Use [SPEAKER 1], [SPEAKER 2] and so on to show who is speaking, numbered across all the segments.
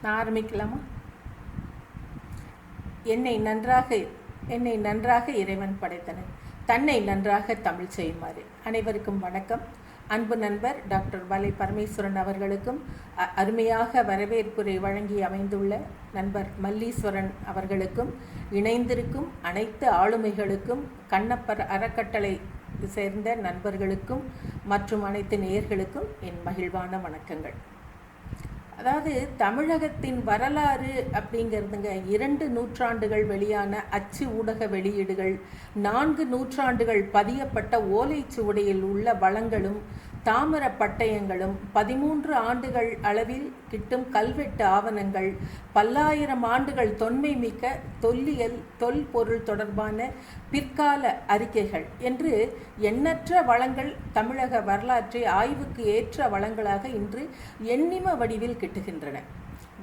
[SPEAKER 1] நான் ஆரம்பிக்கலாமா? என்னை நன்றாக இறைவன் படைத்தனர், தன்னை நன்றாக தமிழ் செய்யுமாறு. அனைவருக்கும் வணக்கம். அன்பு நண்பர் டாக்டர் வலை பரமேஸ்வரன் அவர்களுக்கும் அருமையாக வரவேற்புரை வழங்கி அமைந்துள்ள நண்பர் மல்லீஸ்வரன் அவர்களுக்கும் இணைந்திருக்கும் அனைத்து ஆளுமைகளுக்கும் கண்ணப்பர் அறக்கட்டளை சேர்ந்த நண்பர்களுக்கும் மற்றும் அனைத்து நேயர்களுக்கும் என் மகிழ்வான வணக்கங்கள். அதாவது தமிழகத்தின் வரலாறு அப்படிங்கிறதுங்க 2 நூற்றாண்டுகள் வெளியான அச்சு ஊடக வெளியீடுகள், 4 நூற்றாண்டுகள் பதியப்பட்ட ஓலைச்சுவடியில் உள்ள வளங்களும் தாமிர பட்டயங்களும், 13 ஆண்டுகள் அளவில் கிட்டும் கல்வெட்டு ஆவணங்கள், பல்லாயிரம் ஆண்டுகள் தொன்மை மிக்க தொல்லியல் தொல்பொருள் தொடர்பான பிற்கால அறிக்கைகள் என்று எண்ணற்ற வளங்கள் தமிழக வரலாற்றை ஆய்வுக்கு ஏற்ற வளங்களாக இன்று எண்ணிம வடிவில் கிட்டுகின்றன.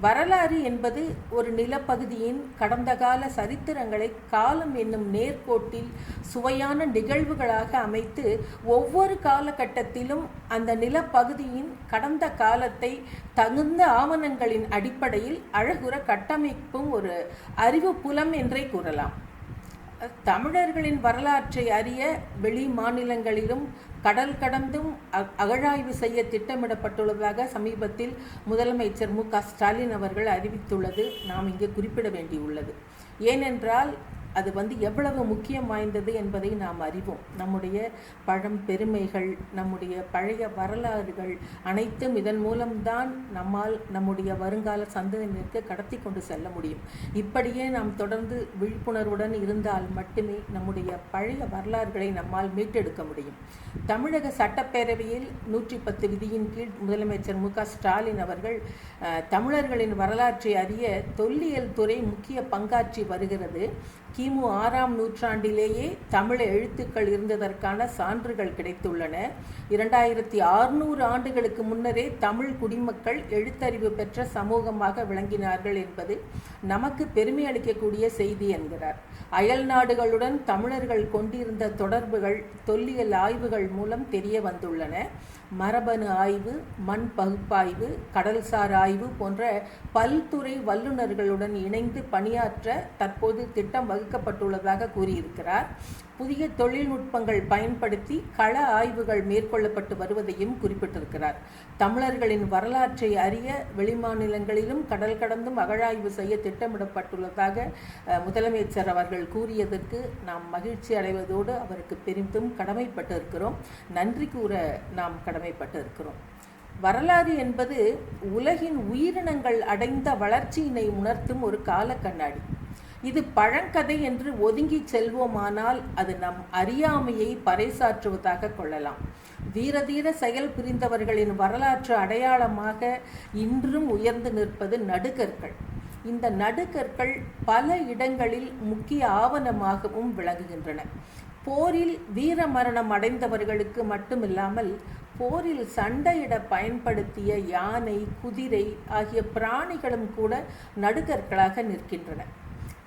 [SPEAKER 1] வரலாறு என்பது ஒரு நிலப்பகுதியின் கடந்த கால சரித்திரங்களை காலம் என்னும் நேர்கோட்டில் சுவையான நிகழ்வுகளாக அமைத்து ஒவ்வொரு காலகட்டத்திலும் அந்த நிலப்பகுதியின் கடந்த காலத்தை தகுந்த ஆவணங்களின் அடிப்படையில் அழகுற கட்டமைப்பும் ஒரு அறிவு புலம் என்றே கூறலாம். தமிழர்களின் வரலாற்றை அறிய வெளி மாநிலங்களிலும் கடல் கடந்தும் அகழாய்வு செய்ய திட்டமிடப்பட்டுள்ளதாக சமீபத்தில் முதலமைச்சர் மு.க.ஸ்டாலின் அவர்கள் அறிவித்துள்ளது நாம் இங்கு குறிப்பிட வேண்டியுள்ளது. ஏனென்றால் அது எவ்வளவு முக்கியம் வாய்ந்தது என்பதை நாம் அறிவோம். நம்முடைய பழம்பெருமைகள், நம்முடைய பழைய வரலாறுகள் அனைத்தும் இதன் மூலம்தான் நம்மால் நம்முடைய வருங்கால சந்ததியினருக்கு கடத்தி கொண்டு செல்ல முடியும். இப்படியே நாம் தொடர்ந்து விழிப்புணர்வுடன் இருந்தால் மட்டுமே நம்முடைய பழைய வரலாறுகளை நம்மால் மீட்டெடுக்க முடியும். தமிழக சட்டப்பேரவையில் 110 விதியின் கீழ் முதலமைச்சர் மு.க.ஸ்டாலின் அவர்கள் தமிழர்களின் வரலாற்றை அறிய தொல்லியல் துறை முக்கிய பங்காற்றி வருகிறது. கிமு 6ஆம் நூற்றாண்டிலேயே தமிழ் எழுத்துக்கள் இருந்ததற்கான சான்றுகள் கிடைத்துள்ளன. 2600 ஆண்டுகளுக்கு முன்னரே தமிழ் குடிமக்கள் எழுத்தறிவு பெற்ற சமூகமாக விளங்கினார்கள் என்பது நமக்கு பெருமை அளிக்கக்கூடிய செய்தி என்கிறார். அயல் நாடுகளுடன் தமிழர்கள் கொண்டிருந்த தொடர்புகள் தொல்லியல் ஆய்வுகள் மூலம் தெரிய வந்துள்ளன. மரபணு ஆய்வு, மண் பகுப்பாய்வு, கடல்சார் ஆய்வு போன்ற பல்துறை வல்லுநர்களுடன் இணைந்து பணியாற்ற தற்போது திட்டம் வகுக்கப்பட்டுள்ளதாக கூறியிருக்கிறார். புதிய தொழில்நுட்பங்கள் பயன்படுத்தி கள ஆய்வுகள் மேற்கொள்ளப்பட்டு வருவதையும் குறிப்பிட்டிருக்கிறார். தமிழர்களின் வரலாற்றை அறிய வெளிமாநிலங்களிலும் கடல் கடந்தும் அகழாய்வு செய்ய திட்டமிடப்பட்டுள்ளதாக முதலமைச்சர் அவர்கள் கூறியதற்கு நாம் மகிழ்ச்சி அடைவதோடு அவருக்கு பெரிதும் கடமைப்பட்டு இருக்கிறோம். நன்றி கூற நாம் கடமைப்பட்டு இருக்கிறோம். வரலாறு என்பது உலகின் உயிரினங்கள் அடைந்த வளர்ச்சியினை உணர்த்தும் ஒரு கால கண்ணாடி. இது பழங்கதை என்று ஒதுங்கி செல்வோமானால் அது நம் அறியாமையை பறைசாற்றுவதாக கொள்ளலாம். வீரதீர செயல் புரிந்தவர்களின் வரலாற்று அடையாளமாக இன்றும் உயர்ந்து நிற்பது நடுகற்கள். இந்த நடுகற்கள் பல இடங்களில் முக்கிய ஆவணமாகவும் விளங்குகின்றன. போரில் வீர மரணம் அடைந்தவர்களுக்கு மட்டுமில்லாமல் போரில் சண்டையிட பயன்படுத்திய யானை, குதிரை ஆகிய பிராணிகளும் கூட நடுகற்களாக நிற்கின்றன.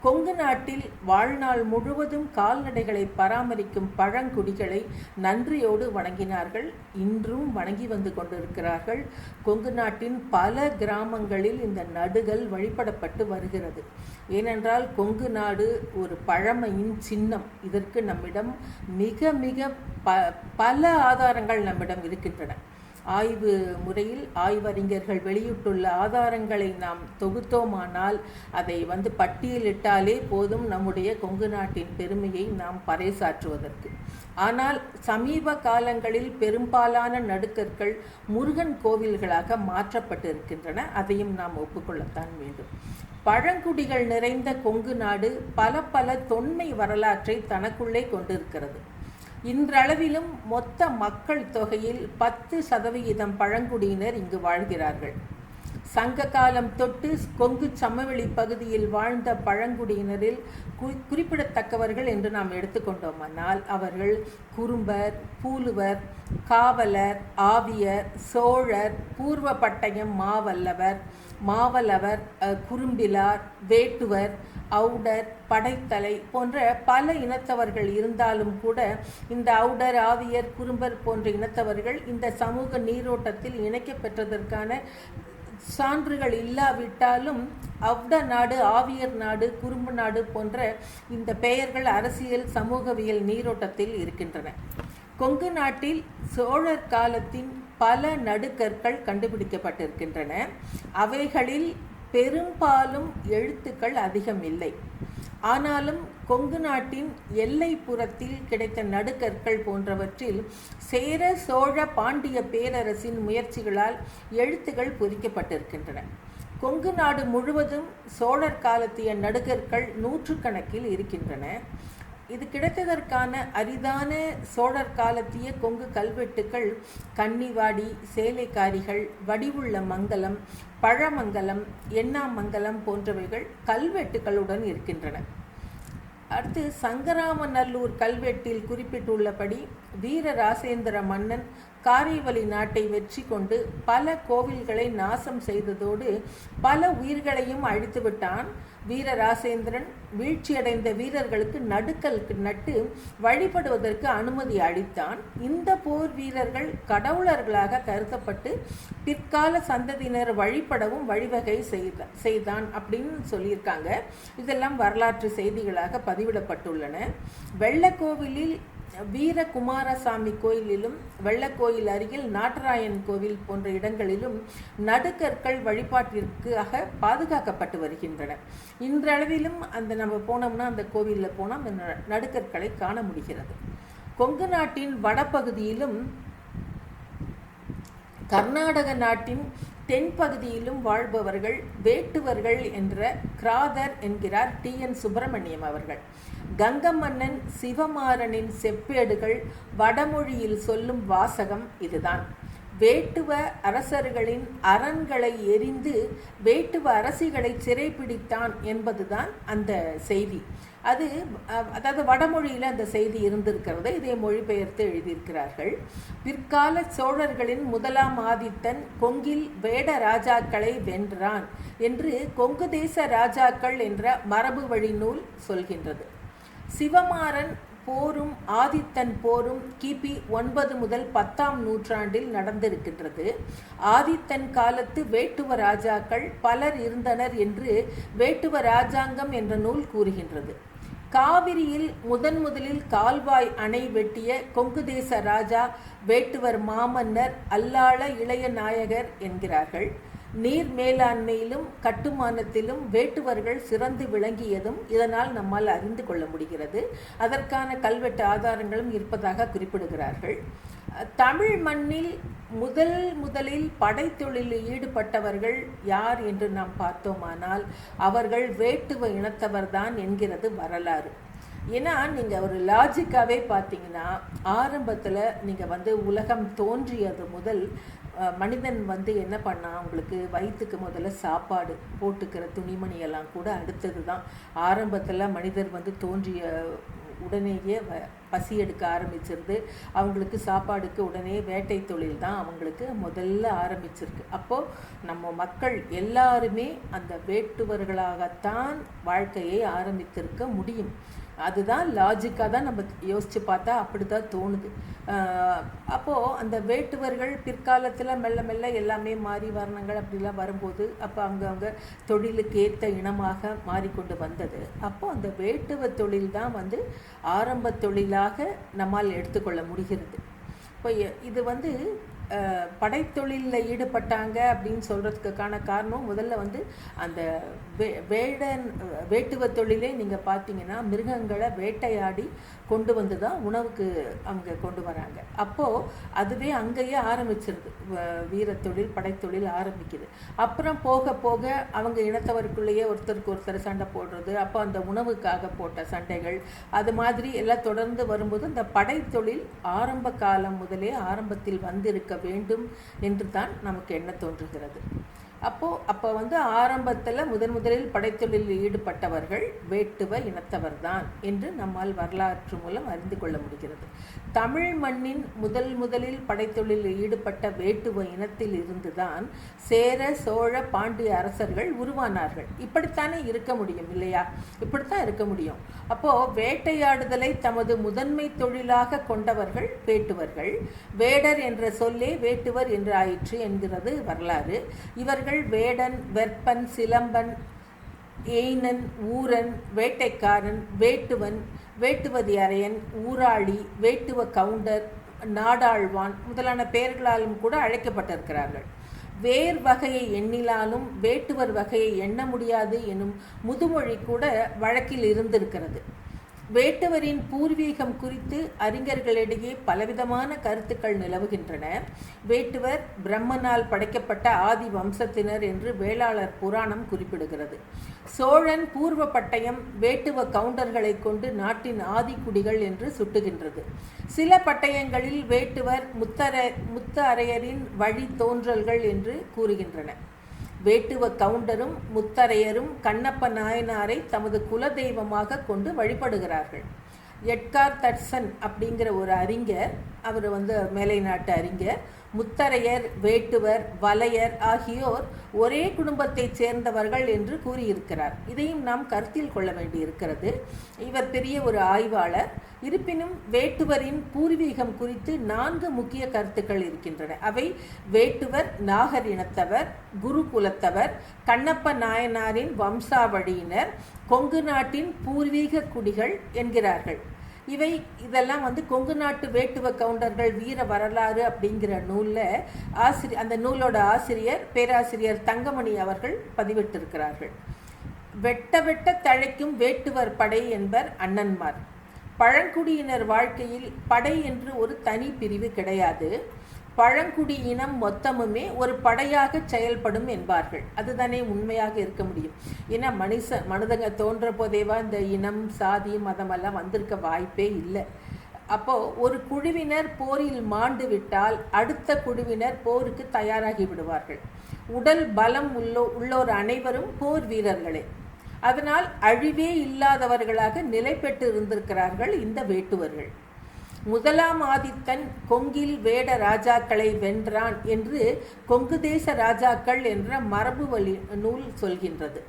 [SPEAKER 1] கொங்கு நாட்டில் வாழ்நாள் முழுவதும் கால்நடைகளை பராமரிக்கும் பழங்குடிகளை நன்றியோடு வணங்கினார்கள். இன்றும் வணங்கி வந்து கொண்டிருக்கிறார்கள். கொங்கு நாட்டின் பல கிராமங்களில் இந்த நடுகள் வழிபடப்பட்டு வருகிறது. ஏனென்றால் கொங்கு நாடு ஒரு பழமையின் சின்னம். இதற்கு நம்மிடம் மிக மிக பல ஆதாரங்கள் நம்மிடம் இருக்கின்றன. ஆய்வு முறையில் ஆய்வறிஞர்கள் வெளியிட்டுள்ள ஆதாரங்களை நாம் தொகுத்தோமானால் அதை பட்டியலிட்டாலே போதும் நம்முடைய கொங்கு நாட்டின் பெருமையை நாம் பறைசாற்றுவதற்கு. ஆனால் சமீப காலங்களில் பெரும்பாலான நடுக்கற்கள் முருகன் கோவில்களாக மாற்றப்பட்டு இருக்கின்றன. அதையும் நாம் ஒப்புக்கொள்ளத்தான் வேண்டும். பழங்குடிகள் நிறைந்த கொங்கு நாடு பல தொன்மை வரலாற்றை தனக்குள்ளே கொண்டிருக்கிறது. இன்றளவிலும் மொத்த மக்கள் தொகையில் 10% பழங்குடியினர் இங்கு வாழ்கிறார்கள். சங்க காலம் தொட்டு கொங்கு சமவெளி பகுதியில் வாழ்ந்த பழங்குடியினரில் குறிப்பிடத்தக்கவர்கள் என்று நாம் எடுத்துக்கொண்டோமானால் அவர்கள் குறும்பர், பூலுவர், காவலர், ஆவியர், சோழர், பூர்வ பட்டயம் மாவல்லவர், குறும்பிலார், வேட்டுவர், அவுடர், படைத்தலை போன்ற பல இனத்தவர்கள் இருந்தாலும் கூட இந்த அவுடர், ஆவியர், குறும்பர் போன்ற இனத்தவர்கள் இந்த சமூக நீரோட்டத்தில் இணைக்கப்பெற்றதற்கான சான்றுகள் இல்லாவிட்டாலும் அவ்ட நாடு, ஆவியர் நாடு, குறும்பு நாடு போன்ற இந்த பெயர்கள் அரசியல் சமூகவியல் நீரோட்டத்தில் இருக்கின்றன. கொங்கு நாட்டில் சோழர் காலத்தின் பல நடுக்கற்கள் கண்டுபிடிக்கப்பட்டிருக்கின்றன. அவைகளில் பெரும்பாலும் எழுத்துக்கள் அதிகம் இல்லை. ஆனாலும் கொங்கு நாட்டின் எல்லைப்புறத்தில் கிடைத்த நடுக்கற்கள் போன்றவற்றில் சேர, சோழ, பாண்டிய பேரரசின் முயற்சிகளால் எழுத்துக்கள் பொறிக்கப்பட்டிருக்கின்றன. கொங்கு நாடு முழுவதும் சோழர் காலத்திய நடுகற்கள் நூற்றுக்கணக்கில் இருக்கின்றன. இது கிடைத்ததற்கான அரிதான சோழர் காலத்திய கொங்கு கல்வெட்டுக்கள் கன்னிவாடி, சேலைக்காரிகள், வடிவுள்ள மங்கலம், பழமங்கலம், எண்ணாமங்கலம் போன்றவைகள் கல்வெட்டுகளுடன் இருக்கின்றன. அடுத்து சங்கராமநல்லூர் கல்வெட்டில் குறிப்பிட்டுள்ளபடி வீரராசேந்திர மன்னன் காரைவலி நாட்டை வெற்றி கொண்டு பல கோவில்களை நாசம் செய்ததோடு பல உயிர்களையும் அழித்துவிட்டான். வீரராசேந்திரன் வீழ்ச்சியடைந்த வீரர்களுக்கு நடுக்கல் நட்டு வழிபடுவதற்கு அனுமதி அளித்தான். இந்த போர் வீரர்கள் கடவுளர்களாக கருதப்பட்டு பிற்கால சந்ததியினர் வழிபடவும் வழிவகை செய்தான் அப்படின்னு சொல்லியிருக்காங்க. இதெல்லாம் வரலாற்று செய்திகளாக பதிவிடப்பட்டுள்ளன. வெள்ளக்கோவிலில் வீரகுமாரசாமி கோயிலிலும், வெள்ளக்கோயில் அருகில் நாட்டராயன் கோவில் போன்ற இடங்களிலும் நடுக்கற்கள் வழிபாட்டிற்காக பாதுகாக்கப்பட்டு வருகின்றன. இன்றளவிலும் நம்ம போனோம்னா அந்த கோவிலில் போனால் அந்த நடுக்கற்களை காண முடிகிறது. கொங்கு நாட்டின் வடபகுதியிலும் கர்நாடக நாட்டின் தென்பகுதியிலும் வாழ்பவர்கள் வேட்டுவர்கள் என்ற கிராதர் என்கிறார் TN சுப்பிரமணியம் அவர்கள். கங்க மன்னன் சிவமாறனின் செப்பேடுகள் வடமொழியில் சொல்லும் வாசகம் இதுதான். வேட்டுவ அரசர்களின் அரண்களை எரிந்து வேட்டுவ அரசிகளை சிறைப்பிடித்தான் என்பதுதான் அந்த செய்தி. அதாவது வடமொழியில் அந்த செய்தி இருந்திருக்கிறது. இதை மொழிபெயர்த்து எழுதியிருக்கிறார்கள். பிற்கால சோழர்களின் முதலாம் ஆதித்தன் கொங்கில் வேட ராஜாக்களை வென்றான் என்று கொங்கு தேச ராஜாக்கள் என்ற மரபு வழி நூல் சொல்கின்றது. சிவமாறன் போரும் ஆதித்தன் போரும் கிபி 9 முதல் 10ஆம் நூற்றாண்டில் நடந்திருக்கின்றது. ஆதித்தன் காலத்து வேட்டுவ ராஜாக்கள் பலர் இருந்தனர் என்று வேட்டுவ ராஜாங்கம் என்ற நூல் கூறுகின்றது. காவிரியில் முதலில் கால்வாய் அணை வெட்டிய கொங்கு தேச ராஜா வேட்டுவர் மாமன்னர் அல்லாள இளைய நாயகர் என்கிறார்கள். நீர் மேலாண்மையிலும் கட்டுமானத்திலும் வேட்டுவர்கள் சிறந்து விளங்கியதும் இதனால் நம்மால் அறிந்து கொள்ள முடிகிறது. அதற்கான கல்வெட்டு ஆதாரங்களும் இருப்பதாக குறிப்பிடுகிறார்கள். தமிழ் மண்ணில் முதலில் படைத்தொழிலில் ஈடுபட்டவர்கள் யார் என்று நாம் பார்த்தோமானால் அவர்கள் வேட்டுவ இனத்தவர்தான் என்கிறது வரலாறு. ஏன்னா நீங்கள் ஒரு லாஜிக்காகவே பார்த்தீங்கன்னா ஆரம்பத்தில் நீங்கள் உலகம் தோன்றியது முதல் மனிதன் என்ன பண்ணான், உங்களுக்கு வயிற்றுக்கு முதல்ல சாப்பாடு போட்டுக்கிற துணிமணியெல்லாம் கூட அடுத்தது தான். ஆரம்பத்தில் மனிதர் தோன்றிய உடனேயே பசி எடுக்க ஆரம்பிச்சிருது. அவங்களுக்கு சாப்பாடுக்கு உடனே வேட்டை தொழில் தான் அவங்களுக்கு முதல்ல ஆரம்பிச்சிருக்கு. அப்போது நம்ம மக்கள் எல்லாருமே அந்த வேட்டுவர்களாகத்தான் வாழ்க்கையை ஆரம்பித்திருக்க முடியும். அதுதான் லாஜிக்காக தான் நம்ம யோசித்து பார்த்தா அப்படி தான் தோணுது. அப்போது அந்த வேட்டுவர்கள் பிற்காலத்தில் மெல்ல மெல்ல எல்லாமே மாறி வர்ணங்கள் அப்படிலாம் வரும்போது அப்போ அவங்க தொழிலுக்கு ஏற்ற இனமாக மாறிக்கொண்டு வந்தது. அப்போது அந்த வேட்டுவ தொழில் தான் ஆரம்ப தொழிலாக நம்மால் எடுத்துக்கொள்ள முடிகிறது. இப்போ இது படைத்தொழிலில் ஈடுபட்டாங்க அப்படின்னு சொல்கிறதுக்கான காரணம் முதல்ல அந்த வேட்டுவ தொழிலே நீங்கள் பார்த்தீங்கன்னா மிருகங்களை வேட்டையாடி கொண்டு வந்து தான் உணவுக்கு அவங்க கொண்டு வராங்க. அப்போது அதுவே அங்கேயே ஆரம்பிச்சிருது. வீரத்தொழில் படைத்தொழில் ஆரம்பிக்குது. அப்புறம் போக போக அவங்க இனத்தவருக்குள்ளேயே ஒருத்தருக்கு ஒருத்தர் சண்டை போடுறது, அப்போ அந்த உணவுக்காக போட்ட சண்டைகள், அது மாதிரி எல்லாம் தொடர்ந்து வரும்போது அந்த படைத்தொழில் ஆரம்ப காலம் முதலே ஆரம்பத்தில் வந்திருக்க வேண்டும் என்று தான் நமக்கு எண்ண தோன்றுகிறது. அப்போ ஆரம்பத்தில் முதலில் படைத்தொழிலில் ஈடுபட்டவர்கள் வேட்டுவ இனத்தவர் தான் என்று நம்மால் வரலாற்று மூலம் அறிந்து கொள்ள முடிகிறது. தமிழ் மண்ணின் முதலில் படைத்தொழிலில் ஈடுபட்ட வேட்டுவ இனத்தில் இருந்துதான் சேர, சோழ, பாண்டிய அரசர்கள் உருவானார்கள். இப்படித்தானே இருக்க முடியும் இல்லையா? இப்படித்தான் இருக்க முடியும். அப்போது வேட்டையாடுதலை தமது முதன்மை தொழிலாக கொண்டவர்கள் வேட்டுவர்கள். வேடர் என்ற சொல்லே வேட்டுவர் என்று ஆயிற்று என்கிறது வரலாறு. இவர்கள் அவர்கள் வேடன், வெற்பன், சிலம்பன், ஏய்னன், ஊரன், வேட்டைக்காரன், வேட்டுவன், வேட்டுவதி அரையன், ஊராளி, வேட்டுவ கவுண்டர், நாடாழ்வான் முதலான பெயர்களாலும் கூட அழைக்கப்பட்டிருக்கிறார்கள். வேர் வகையை எண்ணிலாலும் வேட்டுவர் வகையை எண்ண முடியாது எனும் முதுமொழி கூட வழக்கில் இருந்திருக்கிறது. வேட்டுவரின் பூர்வீகம் குறித்து அறிஞர்களிடையே பலவிதமான கருத்துக்கள் நிலவுகின்றன. வேட்டுவர் பிரம்மனால் படைக்கப்பட்ட ஆதி வம்சத்தினர் என்று வேளாளர் புராணம் குறிப்பிடுகிறது. சோழன் பூர்வ பட்டயம் வேட்டுவ கவுண்டர்களை கொண்டு நாட்டின் ஆதிக்குடிகள் என்று சுட்டுகின்றது. சில பட்டயங்களில் வேட்டுவர் முத்த அரையரின் வழி தோன்றல்கள் என்று கூறுகின்றன. வேட்டுவ கவுண்டரும் முத்தரையரும் கண்ணப்ப நாயனாரை தமது குலதெய்வமாக கொண்டு வழிபடுகிறார்கள். எட்கார் தட்சன் அப்படிங்கிற ஒரு அறிஞர், அவர் மேலை நாட்டு அறிஞர், முத்தரையர், வேட்டுவர், வலையர் ஆகியோர் ஒரே குடும்பத்தைச் சேர்ந்தவர்கள் என்று கூறியிருக்கிறார். இதையும் நாம் கருத்தில் கொள்ள வேண்டியிருக்கிறது. இவர் பெரிய ஒரு ஆய்வாளர். இருப்பினும் வேட்டுவரின் பூர்வீகம் குறித்து 4 முக்கிய கருத்துக்கள் இருக்கின்றன. அவை வேட்டுவர் நாகர் இனத்தவர், குருகுலத்தவர், கண்ணப்ப நாயனாரின் வம்சாவழியினர், கொங்கு நாட்டின் பூர்வீக குடிகள் என்கிறார்கள். இதெல்லாம் கொங்கு நாட்டு வேட்டுவ கவுண்டர்கள் வீர வரலாறு அப்படிங்கிற நூலில் அந்த நூலோட ஆசிரியர் பேராசிரியர் தங்கமணி அவர்கள் பதிவிட்டிருக்கிறார்கள். வெட்ட வெட்ட தழைக்கும் வேட்டுவர் படை என்பர் அண்ணன்மார். பழங்குடியினர் வாழ்க்கையில் படை என்று ஒரு தனி பிரிவு கிடையாது. பழங்குடி இனம் மொத்தமுமே ஒரு படையாக செயல்படும் என்பார்கள். அதுதானே உண்மையாக இருக்க முடியும். ஏன்னா மனிதங்க தோன்ற போதேவா இந்த இனம், சாதி, மதமெல்லாம் வந்திருக்க வாய்ப்பே இல்லை. அப்போது ஒரு குழுவினர் போரில் மாண்டு விட்டால் அடுத்த குழுவினர் போருக்கு தயாராகி விடுவார்கள். உடல் பலம் உள்ளோர் அனைவரும் போர் வீரர்களே. அதனால் அழிவே இல்லாதவர்களாக நிலை பெற்று இருந்திருக்கிறார்கள் இந்த வேட்டுவர்கள். முதலாம் ஆதித்தன் கொங்கில் வேட ராஜாக்களை வென்றான் என்று கொங்கு தேச ராஜாக்கள் என்ற மரபு வழி நூல் சொல்கின்றது.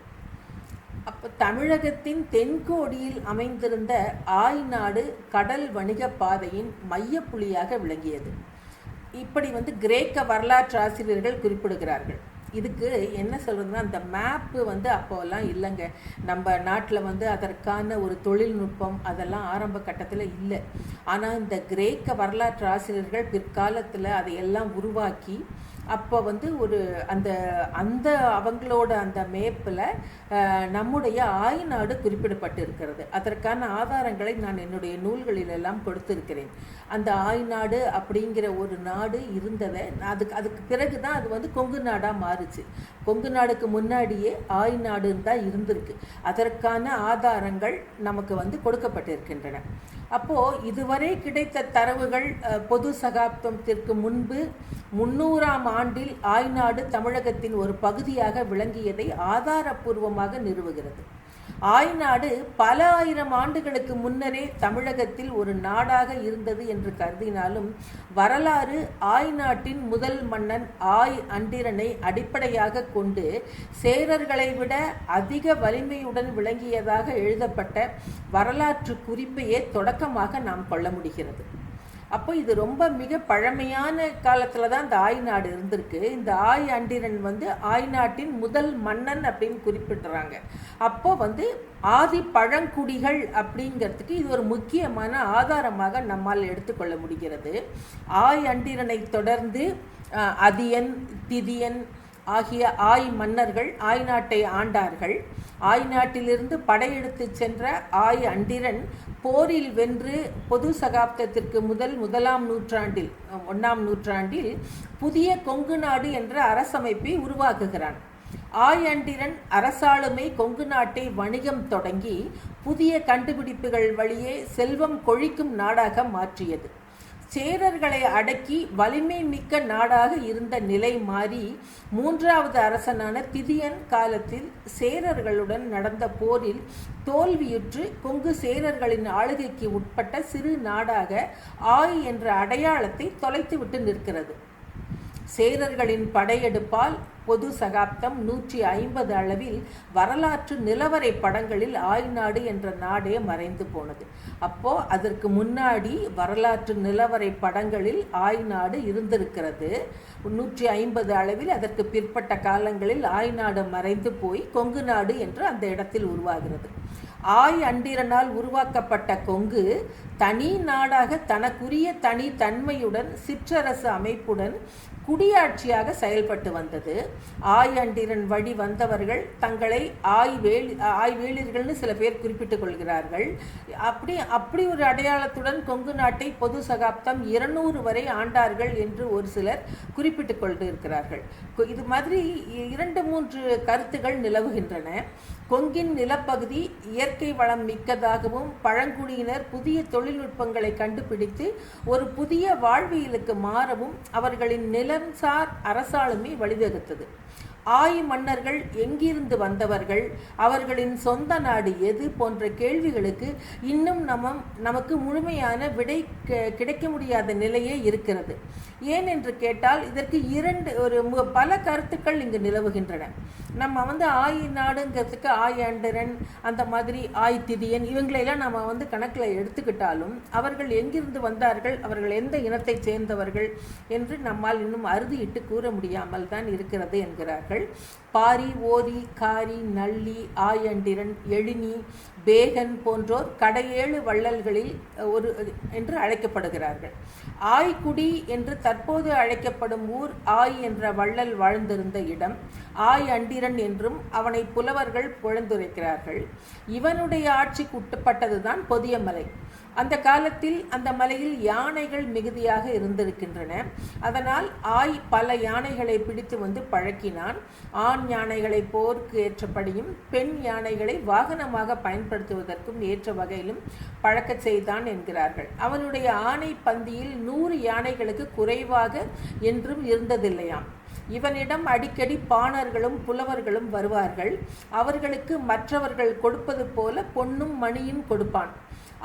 [SPEAKER 1] அப்போ தமிழகத்தின் தென்கோடியில் அமைந்திருந்த ஆய்நாடு கடல் வணிக பாதையின் மையப்புள்ளியாக விளங்கியது. இப்படி கிரேக்க வரலாற்று ஆசிரியர்கள் குறிப்பிடுகிறார்கள். இதுக்கு என்ன சொல்கிறதுனா, அந்த மேப்பு அப்போல்லாம் இல்லைங்க. நம்ம நாட்டில் அதற்கான ஒரு தொழில்நுட்பம் அதெல்லாம் ஆரம்ப கட்டத்தில் இல்லை. ஆனால் இந்த கிரேக்க வரலாற்று ஆசிரியர்கள் பிற்காலத்தில் அதையெல்லாம் உருவாக்கி அப்போ ஒரு அந்த அவங்களோட அந்த மேப்பில் நம்முடைய ஆய்நாடு குறிப்பிடப்பட்டு இருக்கிறது. அதற்கான ஆதாரங்களை நான் என்னுடைய நூல்களிலெல்லாம் கொடுத்திருக்கிறேன். அந்த ஆய்நாடு அப்படிங்கிற ஒரு நாடு இருந்ததை அதுக்கு பிறகு தான் அது கொங்கு நாடாக மாறுச்சு. கொங்கு நாடுக்கு முன்னாடியே ஆய்நாடுன்னு தான் இருந்திருக்கு. அதற்கான ஆதாரங்கள் நமக்கு கொடுக்கப்பட்டிருக்கின்றன. அப்போது இதுவரை கிடைத்த தரவுகள் பொது சகாப்தத்திற்கு முன்பு 300ஆம் ஆண்டில் ஆய்நாடு தமிழகத்தின் ஒரு பகுதியாக விளங்கியதை ஆதாரப்பூர்வமாக நிறுவுகிறது. ஆய்நாடு பல ஆயிரம் ஆண்டுகளுக்கு முன்னரே தமிழகத்தில் ஒரு நாடாக இருந்தது என்று கருதினாலும் வரலாறு ஆய்நாட்டின் முதல் மன்னன் ஆய் அண்டிரனை அடிப்படையாக கொண்டு சேரர்களை விட அதிக வலிமையுடன் விளங்கியதாக எழுதப்பட்ட வரலாற்று குறிப்பையே தொடக்கமாக நாம் கொள்ள முடிகிறது. அப்போ இது ரொம்ப மிக பழமையான காலத்தில் தான் இந்த ஆய்நாடு இருந்திருக்கு. இந்த ஆய் அண்டிரன் ஆய்நாட்டின் முதல் மன்னன் அப்படின்னு குறிப்பிடுறாங்க. அப்போ ஆதி பழங்குடிகள் அப்படிங்கிறதுக்கு இது ஒரு முக்கியமான ஆதாரமாக நம்மால் எடுத்துக்கொள்ள முடிகிறது. ஆய் அண்டிரனை தொடர்ந்து அதியன், திதியன் ஆகிய ஆய் மன்னர்கள் ஆய்நாட்டை ஆண்டார்கள். ஆய்நாட்டிலிருந்து படையெடுத்து சென்ற ஆய் அண்டிரன் போரில் வென்று பொது சகாப்தத்திற்கு முதலாம் நூற்றாண்டில் 1ஆம் நூற்றாண்டில் புதிய கொங்கு நாடு என்ற அரசமைப்பை உருவாக்குகிறான். ஆய் அண்டிரன் அரசாளுமை கொங்கு நாட்டை வணிகம் தொடங்கி புதிய கண்டுபிடிப்புகள் வழியே செல்வம் கொழிக்கும் நாடாக மாற்றியது. சேரர்களை அடக்கி வலிமை மிக்க நாடாக இருந்த நிலை மாறி 3வது அரசனான திதியன் காலத்தில் சேரர்களுடன் நடந்த போரில் தோல்வியுற்று கொங்கு சேரர்களின் ஆளுகைக்கு உட்பட்ட சிறு நாடாக ஆய் என்ற அடையாளத்தை தொலைத்துவிட்டு நிற்கிறது. சேரர்களின் படையெடுப்பால் பொது சகாப்தம் 150 அளவில் வரலாற்று நிலவரை படங்களில் ஆய்நாடு என்ற நாடே மறைந்து போனது. அப்போ அதற்கு முன்னாடி வரலாற்று நிலவரை படங்களில் ஆய்நாடு இருந்திருக்கிறது. 150 அளவில் அதற்கு பிற்பட்ட காலங்களில் ஆய்நாடு மறைந்து போய் கொங்கு நாடு என்று அந்த இடத்தில் உருவாகிறது. ஆய் அண்டிரனால் உருவாக்கப்பட்ட கொங்கு தனி நாடாக தனக்குரிய தனி தன்மையுடன் சிற்றரசு அமைப்புடன் குடியாட்சியாக செயல்பட்டு வந்தது. ஆய் அண்டிரன் வழி வந்தவர்கள் தங்களை ஆய்வேளிர்கள்னு சில பேர் குறிப்பிட்டுக் கொள்கிறார்கள். அப்படி ஒரு அடையாளத்துடன் கொங்கு நாட்டை பொது சகாப்தம் 200 வரை ஆண்டார்கள் என்று ஒரு சிலர் குறிப்பிட்டுக் கொண்டு இருக்கிறார்கள். இது மாதிரி 2-3 கருத்துகள் நிலவுகின்றன. கொங்கின் நிலப்பகுதி இயற்கை வளம் மிக்கதாகவும் பழங்குடியினர் புதிய தொழில்நுட்பங்களை கண்டுபிடித்து ஒரு புதிய வாழ்வியலுக்கு மாறவும் அவர்களின் நிலம்சார் அரசாளுமை வழிவகுத்தது. ஆய் மன்னர்கள் எங்கிருந்து வந்தவர்கள், அவர்களின் சொந்த நாடு எது போன்ற கேள்விகளுக்கு இன்னும் நமக்கு முழுமையான விடை கிடைக்க முடியாத நிலையே இருக்கிறது. ஏன் என்று கேட்டால் இதற்கு பல கருத்துக்கள் இங்கு நிலவுகின்றன. நம்ம ஆய் நாடுங்கிறதுக்கு ஆய் அண்டிரன், அந்த மாதிரி ஆய் திதியன், இவங்களையெல்லாம் நம்ம கணக்கில் எடுத்துக்கிட்டாலும் அவர்கள் எங்கிருந்து வந்தார்கள், அவர்கள் எந்த இனத்தை சேர்ந்தவர்கள் என்று நம்மால் இன்னும் அறுதியிட்டு கூற முடியாமல் தான் இருக்கிறது என்கிறார்கள். பாரி, ஓரி, காரி, நள்ளி, ஆயண்டிரன், எழினி, பேகன் போன்றோர் கடையேழு வள்ளல்களில் என்று அழைக்கப்படுகிறார்கள். ஆய்குடி என்று தற்போது அழைக்கப்படும் ஊர் ஆய் என்ற வள்ளல் வாழ்ந்திருந்த இடம். ஆய் அண்டிரன் என்றும் அவனை புலவர்கள் புகழ்ந்துரைக்கிறார்கள். இவனுடைய ஆட்சிக்கு உட்பட்டதுதான் பொதியமலை. அந்த காலத்தில் அந்த மலையில் யானைகள் மிகுதியாக இருந்திருக்கின்றன. அதனால் ஆய் பல யானைகளை பிடித்து பழக்கினான். ஆண் யானைகளை போருக்கு ஏற்றபடியும் பெண் யானைகளை வாகனமாக பயன்படுத்துவதற்கும் ஏற்ற வகையிலும் பழக்க செய்தான் என்கிறார்கள். அவனுடைய ஆணை பந்தியில் 100 யானைகளுக்கு குறைவாக என்றும் இருந்ததில்லையாம். இவனிடம் அடிக்கடி பாணர்களும் புலவர்களும் வருவார்கள். அவர்களுக்கு மற்றவர்கள் கொடுப்பது போல பொன்னும் மணியும் கொடுப்பான்.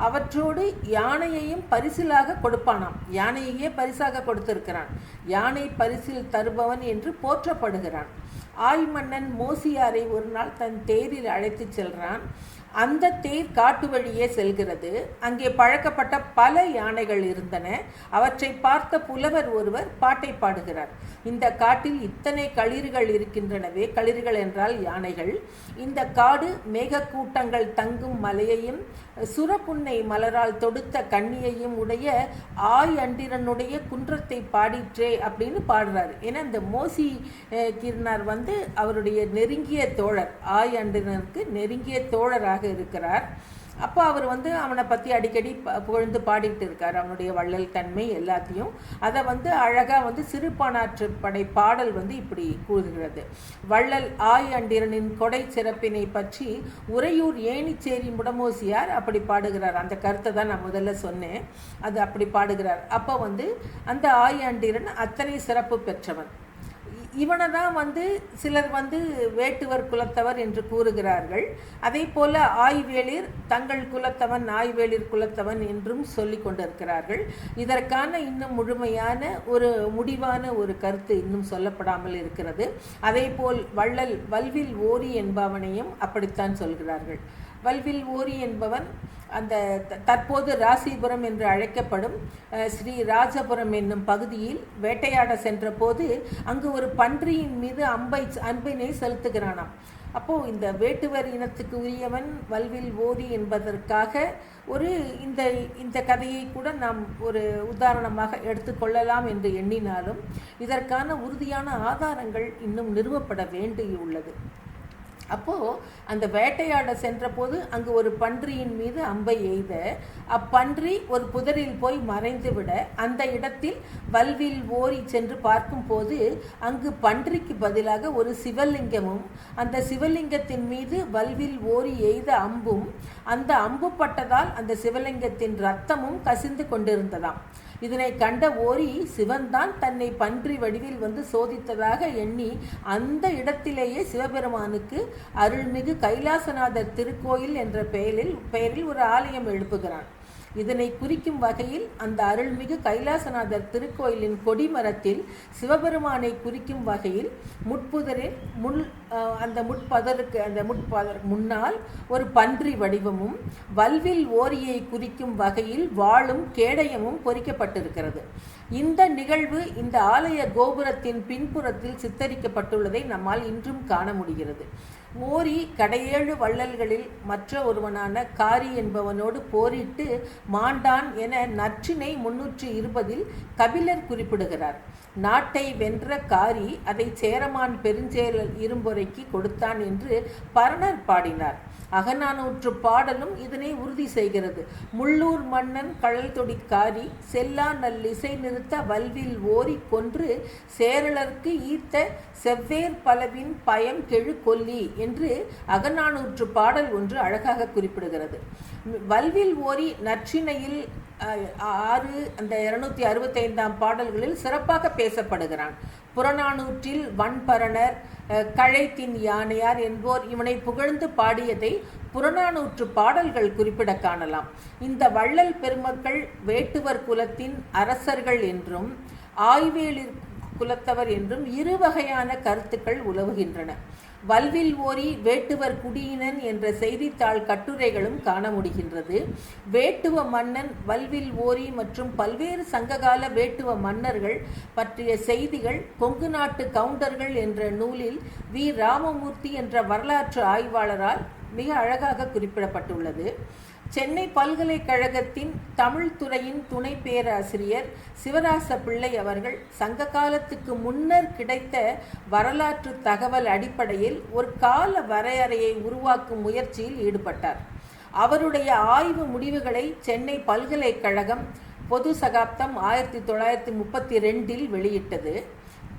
[SPEAKER 1] அவற்றோடு யானையையும் பரிசிலாக கொடுப்பானாம். யானையையே பரிசாக கொடுத்திருக்கிறான். யானை பரிசில் தருபவன் என்று போற்றப்படுகிறான். ஆய் மன்னன் மோசியாரை ஒரு நாள் தன் தேரில் அழைத்து செல்றான். அந்த தேர் காட்டு வழியே செல்கிறது. அங்கே பழக்கப்பட்ட பல யானைகள் இருந்தன. அவற்றை பார்த்த புலவர் ஒருவர் பாட்டை பாடுகிறார். இந்த காட்டில் இத்தனை களிர்கள் இருக்கின்றனவே, களிர்கள் என்றால் யானைகள். இந்த காடு மேகக்கூட்டங்கள் தங்கும் மலையையும் சுரப்புன்னை மலரால் தொடுத்த கண்ணியையும் உடைய ஆய் அண்டிரனுடைய குன்றத்தை பாடிற்றே அப்படின்னு பாடுறாரு. ஏன்னா இந்த மோசி கிருனார் அவருடைய நெருங்கிய தோழர், ஆய் அண்டிரனுக்கு நெருங்கிய தோழராக இருக்கிறார். அப்போ அவர் அவனை பற்றி அடிக்கடி புகழ்ந்து பாடிட்டு இருக்கார். அவனுடைய வள்ளல் தன்மை எல்லாத்தையும் அதை அழகாக சிறுபானாற்று படை பாடல் இப்படி கூறுகிறது. வள்ளல் ஆய் அண்டிரனின் கொடை சிறப்பினை பற்றி உறையூர் ஏணிச்சேரி முடமோசியார் அப்படி பாடுகிறார். அந்த கருத்தை தான் நான் முதல்ல சொன்னேன். அது அப்படி பாடுகிறார். அப்போ அந்த ஆய் அண்டிரன் அத்தனை சிறப்பு பெற்றவன். இவனை தான் சிலர் வேட்டுவர் குலத்தவர் என்று கூறுகிறார்கள். அதே போல ஆய்வேளிர் தங்கள் குலத்தவன், ஆய்வேளிர் குலத்தவன் என்றும் சொல்லி கொண்டிருக்கிறார்கள். இதற்கான இன்னும் முழுமையான முடிவான கருத்து இன்னும் சொல்லப்படாமல் இருக்கிறது. அதே போல் வள்ளல் வல்வில் ஓரி என்பவனையும் அப்படித்தான் சொல்கிறார்கள். வல்வில் ஓரி என்பவன் அந்த தற்போது ராசிபுரம் என்று அழைக்கப்படும் ஸ்ரீ ராஜபுரம் என்னும் பகுதியில் வேட்டையாட சென்ற போது அங்கு ஒரு பன்றியின் மீது அம்பினை செலுத்துகிறானாம். அப்போது இந்த வேட்டுவர் இனத்துக்கு உரியவன் வல்வில் ஓரி என்பதற்காக இந்த கதையை கூட நாம் ஒரு உதாரணமாக எடுத்துக்கொள்ளலாம் என்று எண்ணினாலும் இதற்கான உறுதியான ஆதாரங்கள் இன்னும் நிறுவப்பட வேண்டியுள்ளது. அப்போது அந்த வேட்டையாட சென்ற போது அங்கு ஒரு பன்றியின் மீது அம்பை எய்த அப்பன்றி ஒரு புதரில் போய் மறைந்து விட அந்த இடத்தில் வல்வில் ஓரி சென்று பார்க்கும் போது அங்கு பன்றிக்கு பதிலாக ஒரு சிவலிங்கமும் அந்த சிவலிங்கத்தின் மீது வல்வில் ஓரி எய்த அம்பும் அந்த அம்பு பட்டதால் அந்த சிவலிங்கத்தின் இரத்தமும் கசிந்து கொண்டிருந்ததாம். இதனை கண்ட ஓரி சிவன்தான் தன்னை பன்றி வடிவில் சோதித்ததாக எண்ணி அந்த இடத்திலேயே சிவபெருமானுக்கு அருள்மிகு கைலாசநாதர் திருக்கோயில் என்ற பெயரில் ஒரு ஆலயம் எழுப்புகிறான். இதனை குறிக்கும் வகையில் அந்த அருள்மிகு கைலாசநாதர் திருக்கோயிலின் கொடிமரத்தில் சிவபெருமானை குறிக்கும் வகையில் முட்புதரின் அந்த முட்பதற்கு முன்னால் ஒரு பன்றி வடிவமும் வல்வில் ஓரியை குறிக்கும் வகையில் வாளும் கேடயமும் பொறிக்கப்பட்டிருக்கிறது. இந்த நிகழ்வு இந்த ஆலய கோபுரத்தின் பின்புறத்தில் சித்தரிக்கப்பட்டுள்ளதை நம்மால் இன்றும் காண முடிகிறது. ஓரி கடையேழு வள்ளல்களில் மற்ற ஒருவனான காரி என்பவனோடு போரிட்டு மாண்டான் என நற்றினை 320 கபிலர் குறிப்பிடுகிறார். நாட்டை வென்ற காரி அதை சேரமான் பெருஞ்சேரல் இரும்பொறைக்கு கொடுத்தான் என்று பரணர் பாடினார். அகநானூற்று பாடலும் இதனை உறுதி செய்கிறது. முள்ளூர் மன்னன் கழல் தொடிக்காரி செல்லா நல்லிசை நிறுத்த வல்வில் ஓரி கொன்று சேரலர்க்கு ஈத்த செவ்வேர் பலவின் பயம் கெழு கொல்லி என்று அகநானூற்று பாடல் ஒன்று அழகாக குறிப்பிடுகிறது. வல்வில் ஓரி நற்றிணையில் 6 அந்த 265 பாடல்களில் சிறப்பாக பேசப்படுகிறான். புறநானூற்றில் வன்பரணர் கழைத்தின் யானையார் என்போர் இவனை புகழ்ந்து பாடியதை புறநானூற்று பாடல்கள் குறிப்பிட காணலாம். இந்த வள்ளல் பெருமக்கள் வேட்டுவர் குலத்தின் அரசர்கள் என்றும் ஆய்வேளிர் குலத்தவர் என்றும் இரு வகையான கருத்துக்கள் உலவுகின்றன. வல்வில் ஓரி வேட்டுவர் குடியினன் என்ற செய்தித்தாள் கட்டுரைகளும் காண முடிகின்றது. வேட்டுவ மன்னன் வல்வில் ஓரி மற்றும் பல்வேறு சங்ககால வேட்டுவ மன்னர்கள் பற்றிய செய்திகள் கொங்கு நாட்டு கவுண்டர்கள் என்ற நூலில் வி. ராமமூர்த்தி என்ற வரலாற்று ஆய்வாளரால் மிக அழகாக குறிப்பிடப்பட்டுள்ளது. சென்னை பல்கலைக்கழகத்தின் தமிழ் துறையின் துணை பேராசிரியர் சிவராச பிள்ளை அவர்கள் சங்க காலத்துக்கு முன்னர் கிடைத்த வரலாற்று தகவல் அடிப்படையில் ஒரு கால வரையறையை உருவாக்கும் முயற்சியில் ஈடுபட்டார். அவருடைய ஆய்வு முடிவுகளை சென்னை பல்கலைக்கழகம் பொது சகாப்தம் 1932 வெளியிட்டது.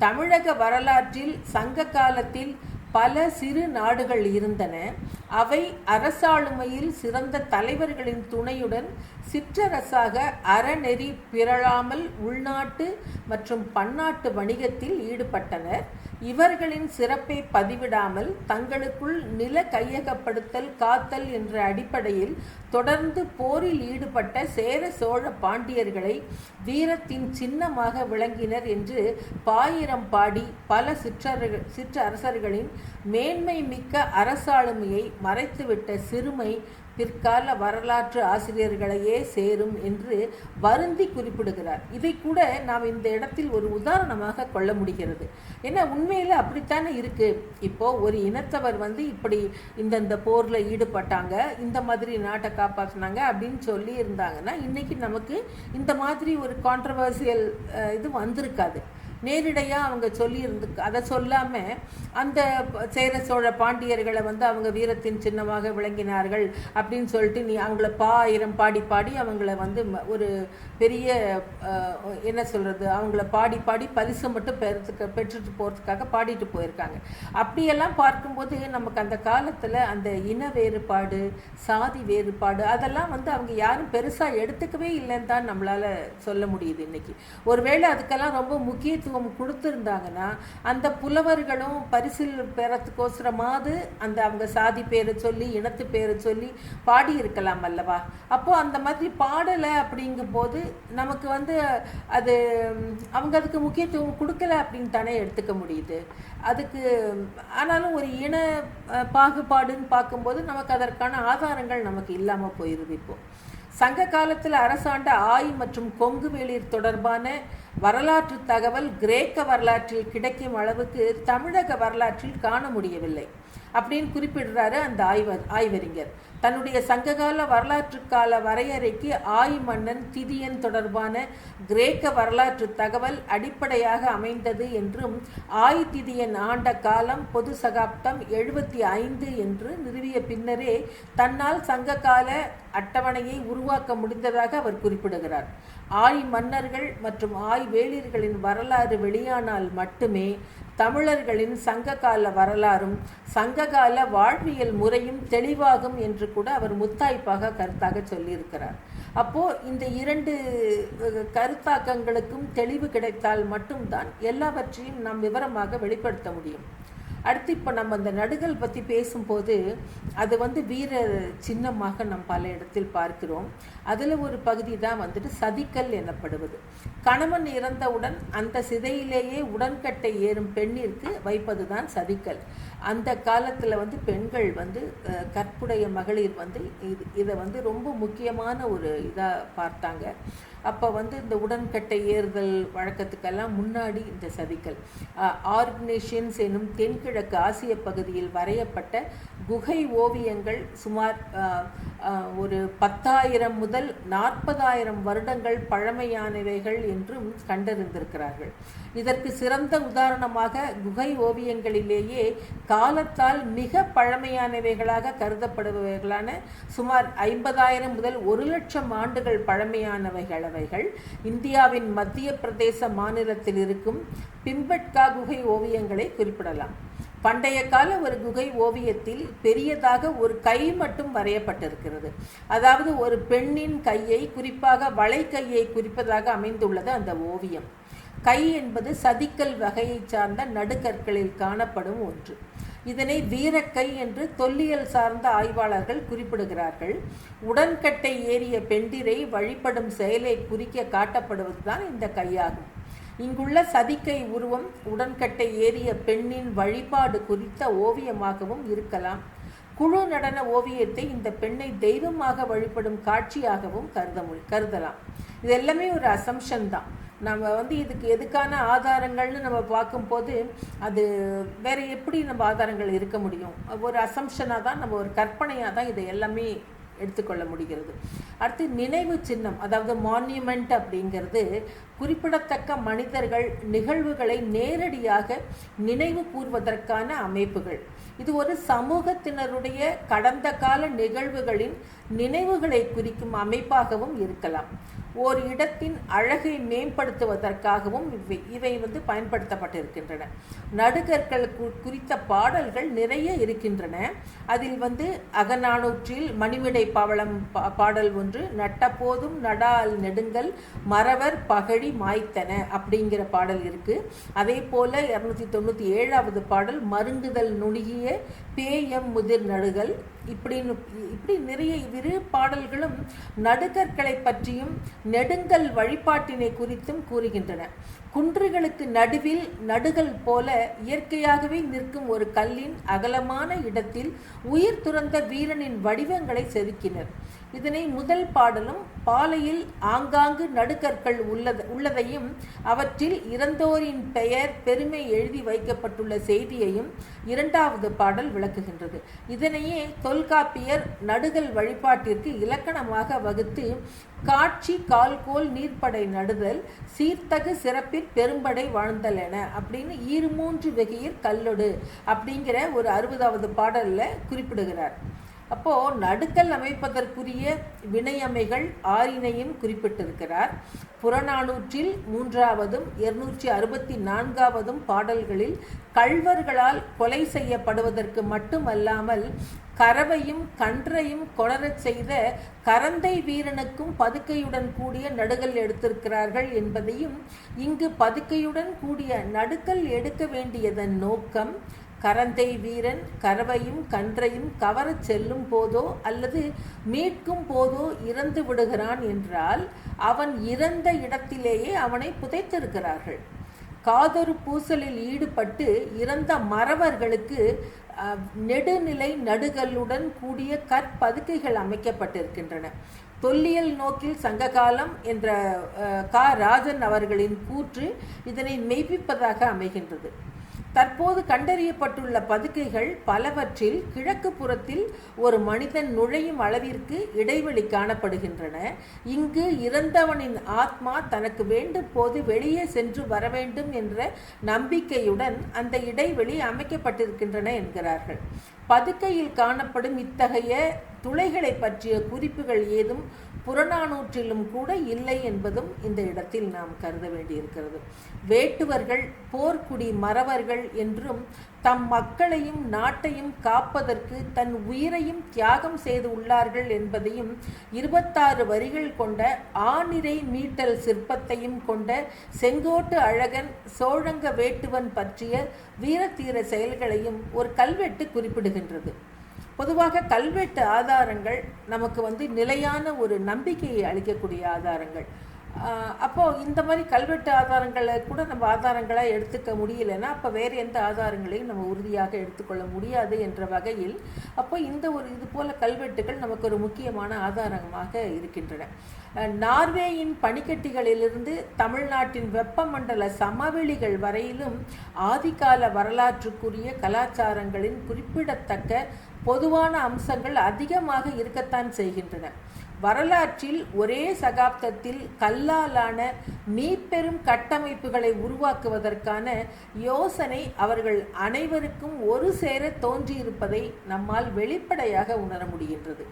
[SPEAKER 1] தமிழக வரலாற்றில் சங்க காலத்தில் பல சிறு நாடுகள் இருந்தன. அவை அரசாளுமையில் சிறந்த தலைவர்களின் துணையுடன் சிற்றரசாக அறநெறி பிறழாமல் உள்நாட்டு மற்றும் பன்னாட்டு வணிகத்தில் ஈடுபட்டனர். இவர்களின் சிறப்பை பதிவிடாமல் தங்களுக்குள் நில கையகப்படுத்தல் காத்தல் என்ற அடிப்படையில் தொடர்ந்து போரில் ஈடுபட்ட சேர சோழ பாண்டியர்களை வீரத்தின் சின்னமாக விளங்கினர் என்று பாயிரம் பாடி பல சிற்றரசர்களின் மேன்மை மிக்க அரசாளுமையை மறைத்துவிட்ட சிறுமை பிற்கால வரலாற்று ஆசிரியர்களையே சேரும் என்று வருந்தி குறிப்பிடுகிறார். இதை கூட நாம் இந்த இடத்தில் ஒரு உதாரணமாக கொள்ள முடிகிறது. ஏன்னா உண்மையில் அப்படித்தானே இருக்கு. இப்போ ஒரு இனத்தவர் இப்படி இந்த போர்ல ஈடுபட்டாங்க, இந்த மாதிரி நாட்டை காப்பாற்றினாங்க அப்படின்னு சொல்லி இருந்தாங்கன்னா இன்னைக்கு நமக்கு இந்த மாதிரி ஒரு கான்ட்ரவர்சியல் இது வந்திருக்காது. நேரிடையாக அவங்க சொல்லியிருந்து அதை சொல்லாமல் அந்த சேர சோழ பாண்டியர்களை அவங்க வீரத்தின் சின்னமாக விளங்கினார்கள் அப்படின்னு சொல்லிட்டு அவங்கள ஆயிரம் பாடி பாடி அவங்கள ஒரு பெரிய என்ன சொல்கிறது அவங்கள பாடி பாடி பரிசு மட்டும் பெற்றுட்டு போகிறதுக்காக பாடிட்டு போயிருக்காங்க. அப்படியெல்லாம் பார்க்கும்போது நமக்கு அந்த காலத்தில் அந்த இன வேறுபாடு சாதி வேறுபாடு அதெல்லாம் அவங்க யாரும் பெருசாக எடுத்துக்கவே இல்லைன்னு தான் நம்மளால் சொல்ல முடியுது. இன்னைக்கு ஒருவேளை அதுக்கெல்லாம் ரொம்ப முக்கியத்துவம் கொடுத்திருந்தாங்கன்னா அந்த புலவர்களும் பரிசில் பெறத்துக்கோசரமாவது அவங்க சாதி பேரை சொல்லி இனத்து பேரை சொல்லி பாடி இருக்கலாம் அல்லவா. அப்போ அந்த மாதிரி பாடலை அப்படிங்கும் போது நமக்கு அது அவங்க அதுக்கு முக்கியத்துவம் கொடுக்கல அப்படின்னு தானே எடுத்துக்க முடியுது. அதுக்கு ஆனாலும் ஒரு இன பாகுபாடுன்னு பார்க்கும்போது நமக்கு அதற்கான ஆதாரங்கள் நமக்கு இல்லாமல் போயிருது. இப்போ சங்க காலத்தில் அரசாண்ட ஆய் மற்றும் கொங்கு வேளிர் தொடர்பான வரலாற்று தகவல் கிரேக்க வரலாற்றில் கிடைக்கும் அளவுக்கு தமிழக வரலாற்றில் காண முடியவில்லை அப்படின்னு குறிப்பிடுறாரு அந்த ஆய்வறிஞர். தன்னுடைய சங்ககால வரலாற்று கால வரையறைக்கு ஆய் மன்னன் திதியன் தொடர்பான கிரேக்க வரலாற்று தகவல் அடிப்படையாக அமைந்தது என்றும் ஆய் திதியன் ஆண்ட காலம் பொது சகாப்தம் 75 என்று நிறுவிய பின்னரே தன்னால் சங்ககால அட்டவணையை உருவாக்க முடிந்ததாக அவர் குறிப்பிடுகிறார். ஆய் மன்னர்கள் மற்றும் ஆய் வேளிர்களின் வரலாறு வெளியானால் மட்டுமே தமிழர்களின் சங்ககால வரலாறும் சங்ககால வாழ்வியல் முறையும் தெளிவாகும் என்று கூட அவர் முத்தாய்ப்பாக கருத்தாக சொல்லியிருக்கிறார். அப்போ இந்த 2 கருத்தாக்கங்களுக்கும் தெளிவு கிடைத்தால் மட்டும்தான் எல்லாவற்றையும் நாம் விவரமாக வெளிப்படுத்த முடியும். அடுத்து இப்போ நம்ம அந்த நடுகள் பற்றி பேசும்போது அது வந்து வீர சின்னமாக நம் பல இடத்தில் பார்க்கிறோம். அதில் ஒரு பகுதி தான் வந்துட்டு சதிக்கல் எனப்படுவது. கணவன் இறந்தவுடன் அந்த சிதையிலேயே உடன்கட்டை ஏறும் பெண்ணிற்கு வைப்பது தான் சதிக்கல். அந்த காலத்தில் வந்து பெண்கள் வந்து கற்புடைய மகளிர் வந்து இதை வந்து ரொம்ப முக்கியமான ஒரு இதாக பார்த்தாங்க. அப்போ வந்து இந்த உடன்கட்டை ஏறுதல் வழக்கத்துக்கெல்லாம் முன்னாடி இந்த சதிக்கல் ஆர்கனைசேஷன்ஸ் எனும் தென்கிழக்கு ஆசிய பகுதியில் வரையப்பட்ட குகை ஓவியங்கள் சுமார் ஒரு 10,000 முதல் 40,000 வருடங்கள் பழமையானவைகள் என்றும் கண்டறிந்திருக்கிறார்கள். இதற்கு சிறந்த உதாரணமாக குகை ஓவியங்களிலேயே காலத்தால் மிக பழமையானவைகளாக கருதப்படுபவைகளான சுமார் 50,000 முதல் 1,00,000 ஆண்டுகள் பழமையானவைகள் இந்தியாவின் மத்திய பிரதேச மாநிலத்தில் இருக்கும் பிம்பட்கா குகை ஓவியங்களை குறிப்பிடலாம். பண்டைய கால ஒரு குகை ஓவியத்தில் பெரியதாக ஒரு கை மட்டும் வரையப்பட்டிருக்கிறது. அதாவது ஒரு பெண்ணின் கையை, குறிப்பாக வளைக்கையை குறிப்பதாக அமைந்துள்ளது அந்த ஓவியம். கை என்பது சதிக்கல் வகையை சார்ந்த நடுக்கற்களில் காணப்படும் ஒன்று. இதனை வீரக்கை என்று தொல்லியல் சார்ந்த ஆய்வாளர்கள் குறிப்பிடுகிறார்கள். உடன்கட்டை ஏறிய பெண்டிரை வழிபடும் செயலை குறிக்க காட்டப்படுவதுதான் இந்த கையாகும். இங்குள்ள சதிக்கை உருவம் உடன்கட்டை ஏறிய பெண்ணின் வழிபாடு குறித்த ஓவியமாகவும் இருக்கலாம். குழு நடன ஓவியத்தை இந்த பெண்ணை தெய்வமாக வழிபடும் காட்சியாகவும் கருதலாம். இது எல்லாமே ஒரு அசம்ஷன் தான். நம்ம வந்து இதுக்கு எதுக்கான ஆதாரங்கள்னு நம்ம பார்க்கும்போது அது வேறு எப்படி நம்ம ஆதாரங்கள் இருக்க முடியும்? ஒரு அசம்ஷனாக தான், நம்ம ஒரு கற்பனையாக தான் இதை எல்லாமே எடுத்துக்கொள்ள முடிகிறது. அடுத்து நினைவு சின்னம், அதாவது மான்யூமெண்ட் அப்படிங்கிறது குறிப்பிடத்தக்க மனிதர்கள், நிகழ்வுகளை நேரடியாக நினைவு கூர்வதற்கான அமைப்புகள். இது ஒரு சமூகத்தினருடைய கடந்த கால நிகழ்வுகளின் நினைவுகளை குறிக்கும் அமைப்பாகவும் இருக்கலாம். ஓர் இடத்தின் அழகை மேம்படுத்துவதற்காகவும் இவை வந்து பயன்படுத்தப்பட்டிருக்கின்றன. நடுகற்கள் குறித்த பாடல்கள் நிறைய இருக்கின்றன. அதில் வந்து அகநானூற்றில் மணிமிடை பவளம் பாடல் ஒன்று, நட்டபோதும் நடால் நெடுங்கல் மறவர் பகழி மாய்த்தன அப்படிங்கிற பாடல் இருக்கு. அதே போல 297வது பாடல் மருங்குதல் நுணுகிய பேயம் முதிர் நடுகள். இப்படி நிறைய இரு பாடல்களும் நடுகற்களை பற்றியும் நெடுங்கல் வழிபாட்டினை குறித்தும் கூறுகின்றன. குன்றுகளுக்கு நடுவில் நடுகள் போல இயற்கையாகவே நிற்கும் ஒரு கல்லின் அகலமான இடத்தில் உயிர் துறந்த வீரனின் வடிவங்களை செதுக்கினர். இதனை முதல் பாடலும் பாலையில் ஆங்காங்கு நடுகற்கள் உள்ளதையும் அவற்றில் இறந்தோரின் பெயர் பெருமை எழுதி வைக்கப்பட்டுள்ள செய்தியையும் 2வது பாடல் விளக்குகின்றது. இதனையே தொல்காப்பியர் நடுகல் வழிபாட்டிற்கு இலக்கணமாக வகுத்து காட்சி கால்கோல் நீர்ப்படை நடுதல் சீர்த்தகு சிறப்பிற் பெரும்படை வாழ்ந்தல் என அப்படின்னு 2-3 வெகியிற் கல்லொடு அப்படிங்கிற ஒரு 60வது பாடலில் குறிப்பிடுகிறார். அப்போது நடுக்கல் அமைப்பதற்குரிய வினையமைகள் 6னையும் குறிப்பிட்டிருக்கிறார். புறநானூற்றில் 3வதும் 264வதும் பாடல்களில் கள்வர்களால் கொலை செய்யப்படுவதற்கு மட்டுமல்லாமல் கறவையும் கன்றையும் கொணரச் செய்த கரந்தை வீரனுக்கும் பதுக்கையுடன் கூடிய நடுகல் எடுத்திருக்கிறார்கள் என்பதையும், இங்கு பதுக்கையுடன் கூடிய நடுக்கல் எடுக்க வேண்டியதன் நோக்கம் கரந்தை வீரன் கறவையும் கன்றையும் கவரச் செல்லும் போதோ அல்லது மீட்கும் போதோ இறந்து விடுகிறான் என்றால் அவன் இறந்த இடத்திலேயே அவனை புதைத்திருக்கிறார்கள். காதொரு பூசலில் ஈடுபட்டு இறந்த மறவர்களுக்கு நெடுநிலை நடுகளுடன் கூடிய கற்பதுக்கைகள் அமைக்கப்பட்டிருக்கின்றன. தொல்லியல் நோக்கில் சங்ககாலம் என்ற ராஜன் அவர்களின் கூற்று இதனை மெய்ப்பிப்பதாக அமைகின்றது. தற்போது கண்டறியப்பட்டுள்ள பதுக்கைகள் பலவற்றில் கிழக்கு புறத்தில் ஒரு மனிதன் நுழையும் அளவிற்கு இடைவெளி காணப்படுகின்றன. இங்கு இறந்தவனின் ஆத்மா தனக்கு வேண்டும் போது வெளியே சென்று வர வேண்டும் என்ற நம்பிக்கையுடன் அந்த இடைவெளி அமைக்கப்பட்டிருக்கின்றன என்கிறார்கள். பதுக்கையில் காணப்படும் இத்தகைய துளைகளை பற்றிய குறிப்புகள் ஏதும் புறநானூற்றிலும் கூட இல்லை என்பதும் இந்த இடத்தில் நாம் கருத வேண்டியிருக்கிறது. வேட்டுவர்கள் போர்க்குடி மறவர்கள் என்றும் தம் மக்களையும் நாட்டையும் காப்பதற்கு தன் உயிரையும் தியாகம் செய்து உள்ளார்கள் என்பதையும் 26 வரிகள் கொண்ட ஆநிரை மீட்டல் சிற்பத்தையும் கொண்ட செங்கோட்டு அழகன் சோழங்க வேட்டுவன் பற்றிய வீரத்தீர செயல்களையும் ஒரு கல்வெட்டு குறிப்பிடுகின்றது. பொதுவாக கல்வெட்டு ஆதாரங்கள் நமக்கு நிலையான ஒரு நம்பிக்கையை அளிக்கக்கூடிய ஆதாரங்கள். அப்போது இந்த மாதிரி கல்வெட்டு ஆதாரங்களை கூட நம்ம ஆதாரங்களாக எடுத்துக்க முடியலைன்னா அப்போ வேறு எந்த ஆதாரங்களையும் நம்ம உறுதியாக எடுத்துக்கொள்ள முடியாது என்ற வகையில் அப்போ இது போல கல்வெட்டுகள் நமக்கு ஒரு முக்கியமான ஆதாரமாக இருக்கின்றன. நார்வேயின் பனிக்கட்டிகளிலிருந்து தமிழ்நாட்டின் வெப்பமண்டல சமவெளிகள் வரையிலும் ஆதிகால வரலாற்றுக்குரிய கலாச்சாரங்களின் குறிப்பிடத்தக்க பொதுவான அம்சங்கள் அதிகமாக இருக்கத்தான் செய்கின்றன. வரலாற்றில் ஒரே சகாப்தத்தில் கல்லாலான மீப்பெரும் கட்டமைப்புகளை உருவாக்குவதற்கான யோசனை அவர்கள் அனைவருக்கும் ஒரு சேர தோன்றியிருப்பதை நம்மால் வெளிப்படையாக உணர முடிகின்றது.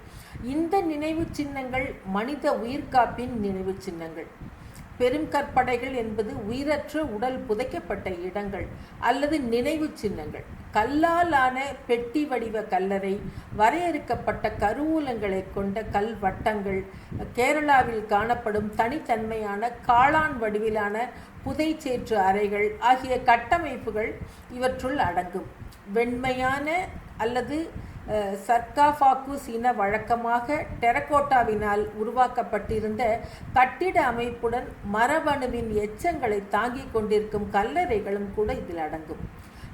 [SPEAKER 1] இந்த நினைவு சின்னங்கள் மனித உயிர்காப்பின் நினைவு சின்னங்கள். பெருங்கற்படைகள் என்பது உயிரற்ற உடல் புதைக்கப்பட்ட இடங்கள் அல்லது நினைவு சின்னங்கள். கல்லாலான பெட்டி வடிவ கல்லறை, வரையறுக்கப்பட்ட கருவூலங்களை கொண்ட கல் வட்டங்கள், கேரளாவில் காணப்படும் தனித்தன்மையான காளான் வடிவிலான புதைச்சேற்று அறைகள் ஆகிய கட்டமைப்புகள் இவற்றுள் அடங்கும். வெண்மையான அல்லது சர்காஃபாகுஸ் இன வழக்கமாக டெரகோட்டாவினால் உருவாக்கப்பட்டிருந்த கட்டிட அமைப்புடன் மரபணுவின் எச்சங்களை தாங்கிக் கொண்டிருக்கும் கல்லறைகளும் கூட இதில் அடங்கும்.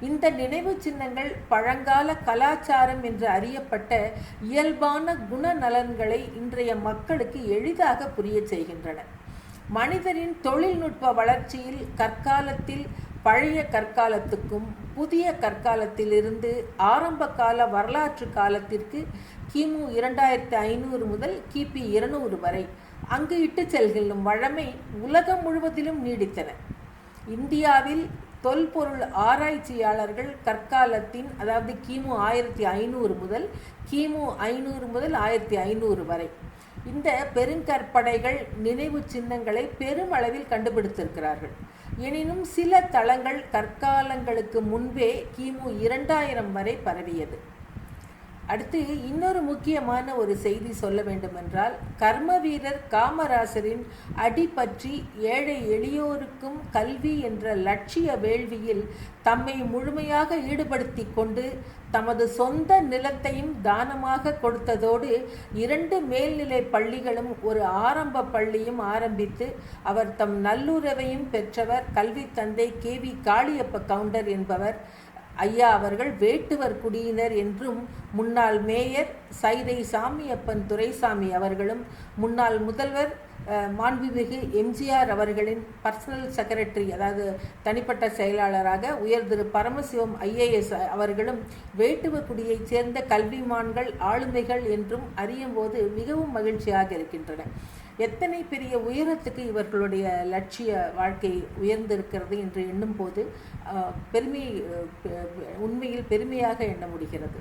[SPEAKER 1] இந்த நினைவு சின்னங்கள் பழங்கால கலாச்சாரம் என்று அறியப்பட்ட இயல்பான குணநலன்களை இன்றைய மக்களுக்கு எளிதாக புரிய செய்கின்றன. மனிதரின் தொழில்நுட்ப வளர்ச்சியில் கற்காலத்தில் பழைய கற்காலத்துக்கும் புதிய கற்காலத்திலிருந்து ஆரம்ப கால வரலாற்று காலத்திற்கு கிமு 2500 முதல் கிபி 200 வரை அங்கு இட்டு செல்கிலும் வழமை உலகம் முழுவதிலும் நீடித்தன. இந்தியாவில் தொல்பொருள் ஆராய்ச்சியாளர்கள் கற்காலத்தின் அதாவது கிமு 1500 முதல் கிமு 500 முதல் 1500 வரை இந்த பெருங்கற்படைகள் நினைவு சின்னங்களை பெருமளவில் கண்டுபிடித்திருக்கிறார்கள். எனினும் சில தளங்கள் கற்காலங்களுக்கு முன்பே கிமு 2000 வரை பரவியது. அடுத்து இன்னொரு முக்கியமான ஒரு செய்தி சொல்ல வேண்டுமென்றால், கர்ம வீரர் காமராசரின் அடிபற்றி ஏழை எளியோருக்கும் கல்வி என்ற லட்சிய வேள்வியில் தம்மை முழுமையாக ஈடுபடுத்தி கொண்டு தமது சொந்த நிலத்தையும் தானமாக கொடுத்ததோடு 2 மேல்நிலை பள்ளிகளும் ஒரு ஆரம்ப பள்ளியும் ஆரம்பித்து அவர் தம் நல்லுறவையும் பெற்றவர் கல்வி தந்தை KV காளியப்ப கவுண்டர் என்பவர். ஐயா அவர்கள் வேட்டுவர் குடியினர் என்றும் முன்னாள் மேயர் சைதை சாமியப்பன் துரைசாமி அவர்களும் முன்னாள் முதல்வர் மாண்புமிகு எம்ஜிஆர் அவர்களின் பர்சனல் செக்ரட்டரி அதாவது தனிப்பட்ட செயலாளராக உயர் திரு பரமசிவம் IAS அவர்களும் வேட்டுவக்குடியைச் சேர்ந்த கல்விமான்கள் ஆளுமைகள் என்றும் அறியும் போது மிகவும் மகிழ்ச்சியாக இருக்கின்றன. எத்தனை பெரிய உயரத்துக்கு இவர்களுடைய லட்சிய வாழ்க்கை உயர்ந்திருக்கிறது என்று எண்ணும் போது உண்மையில் பெருமையாக எண்ண முடிகிறது.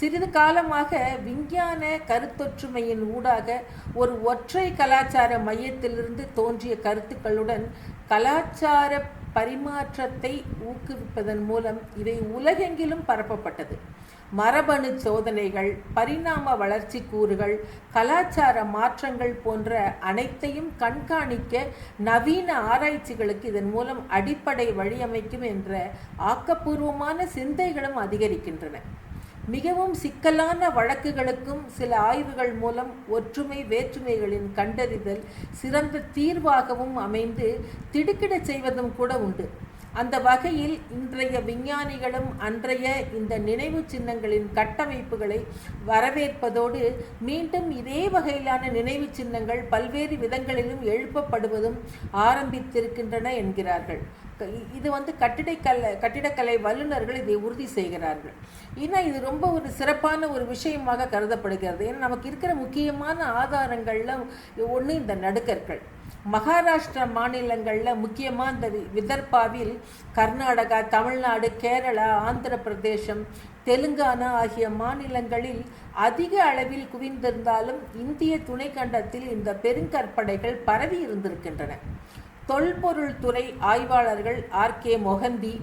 [SPEAKER 1] சிறிது காலமாக விஞ்ஞான கருத்தொற்றுமையின் ஊடாக ஒரு ஒற்றை கலாச்சார மையத்திலிருந்து தோன்றிய கருத்துக்களுடன் கலாச்சார பரிமாற்றத்தை ஊக்குவிப்பதன் மூலம் இவை உலகெங்கிலும் பரப்பப்பட்டது. மரபணு சோதனைகள், பரிணாம வளர்ச்சி கூறுகள், கலாச்சார மாற்றங்கள் போன்ற அனைத்தையும் கண்காணிக்க நவீன ஆராய்ச்சிகளுக்கு இதன் மூலம் அடிப்படை வழியமைக்கும் என்ற ஆக்கப்பூர்வமான சிந்தைகளும் அதிகரிக்கின்றன. மிகவும் சிக்கலான வழக்குகளுக்கும் சில ஆய்வுகள் மூலம் ஒற்றுமை வேற்றுமைகளின் கண்டறிதல் சிறந்த தீர்வாகவும் அமைந்து திடுக்கிடச் செய்வதும் கூட உண்டு. அந்த வகையில் இன்றைய விஞ்ஞானிகளும் அன்றைய இந்த நினைவு சின்னங்களின் கட்டமைப்புகளை வரவேற்பதோடு மீண்டும் இதே வகையிலான நினைவு சின்னங்கள் பல்வேறு விதங்களிலும் எழுப்பப்படுவதும் ஆரம்பித்திருக்கின்றன என்கிறார்கள். இது கட்டிடக்கலை வல்லுநர்கள் இதை உறுதி செய்கிறார்கள். ஏன்னா இது ரொம்ப ஒரு சிறப்பான ஒரு விஷயமாக கருதப்படுகிறது. ஏன்னா நமக்கு இருக்கிற முக்கியமான ஆதாரங்களில் ஒன்று இந்த நடுக்கற்கள். மகாராஷ்டிரா மாநிலங்களில் முக்கியமாக இந்த விதர்பாவில் கர்நாடகா, தமிழ்நாடு, கேரளா, ஆந்திர பிரதேசம், தெலுங்கானா ஆகிய மாநிலங்களில் அதிக அளவில் குவிந்திருந்தாலும் இந்திய துணைக்கண்டத்தில் இந்த பெருங்கற்படைகள் பரவி இருந்திருக்கின்றன. தொல்பொருள் துறை ஆய்வாளர்கள் RK மொஹந்தி,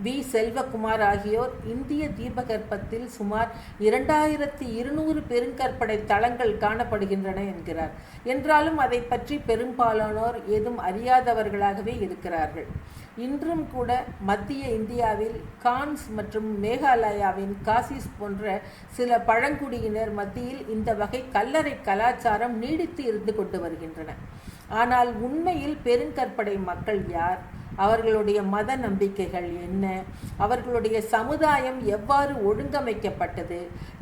[SPEAKER 1] V செல்வகுமார் ஆகியோர் இந்திய தீபகற்பத்தில் சுமார் 2200 பெருங்கற்படை தளங்கள் காணப்படுகின்றன என்கிறார். என்றாலும் அதை பற்றி பெரும்பாலானோர் ஏதும் அறியாதவர்களாகவே இருக்கிறார்கள். இன்றும் கூட மத்திய இந்தியாவில் கான்ஸ் மற்றும் மேகாலயாவின் காசிஸ் போன்ற சில பழங்குடியினர் மத்தியில் இந்த வகை கல்லறை கலாச்சாரம் நீடித்து இருந்து கொண்டு வருகின்றன. ஆனால் உண்மையில் பெருங்கற்படை மக்கள் யார்? அவர்களுடைய மத நம்பிக்கைகள் என்ன? அவர்களுடைய சமுதாயம் எவ்வாறு ஒழுங்கமைக்கப்பட்டது?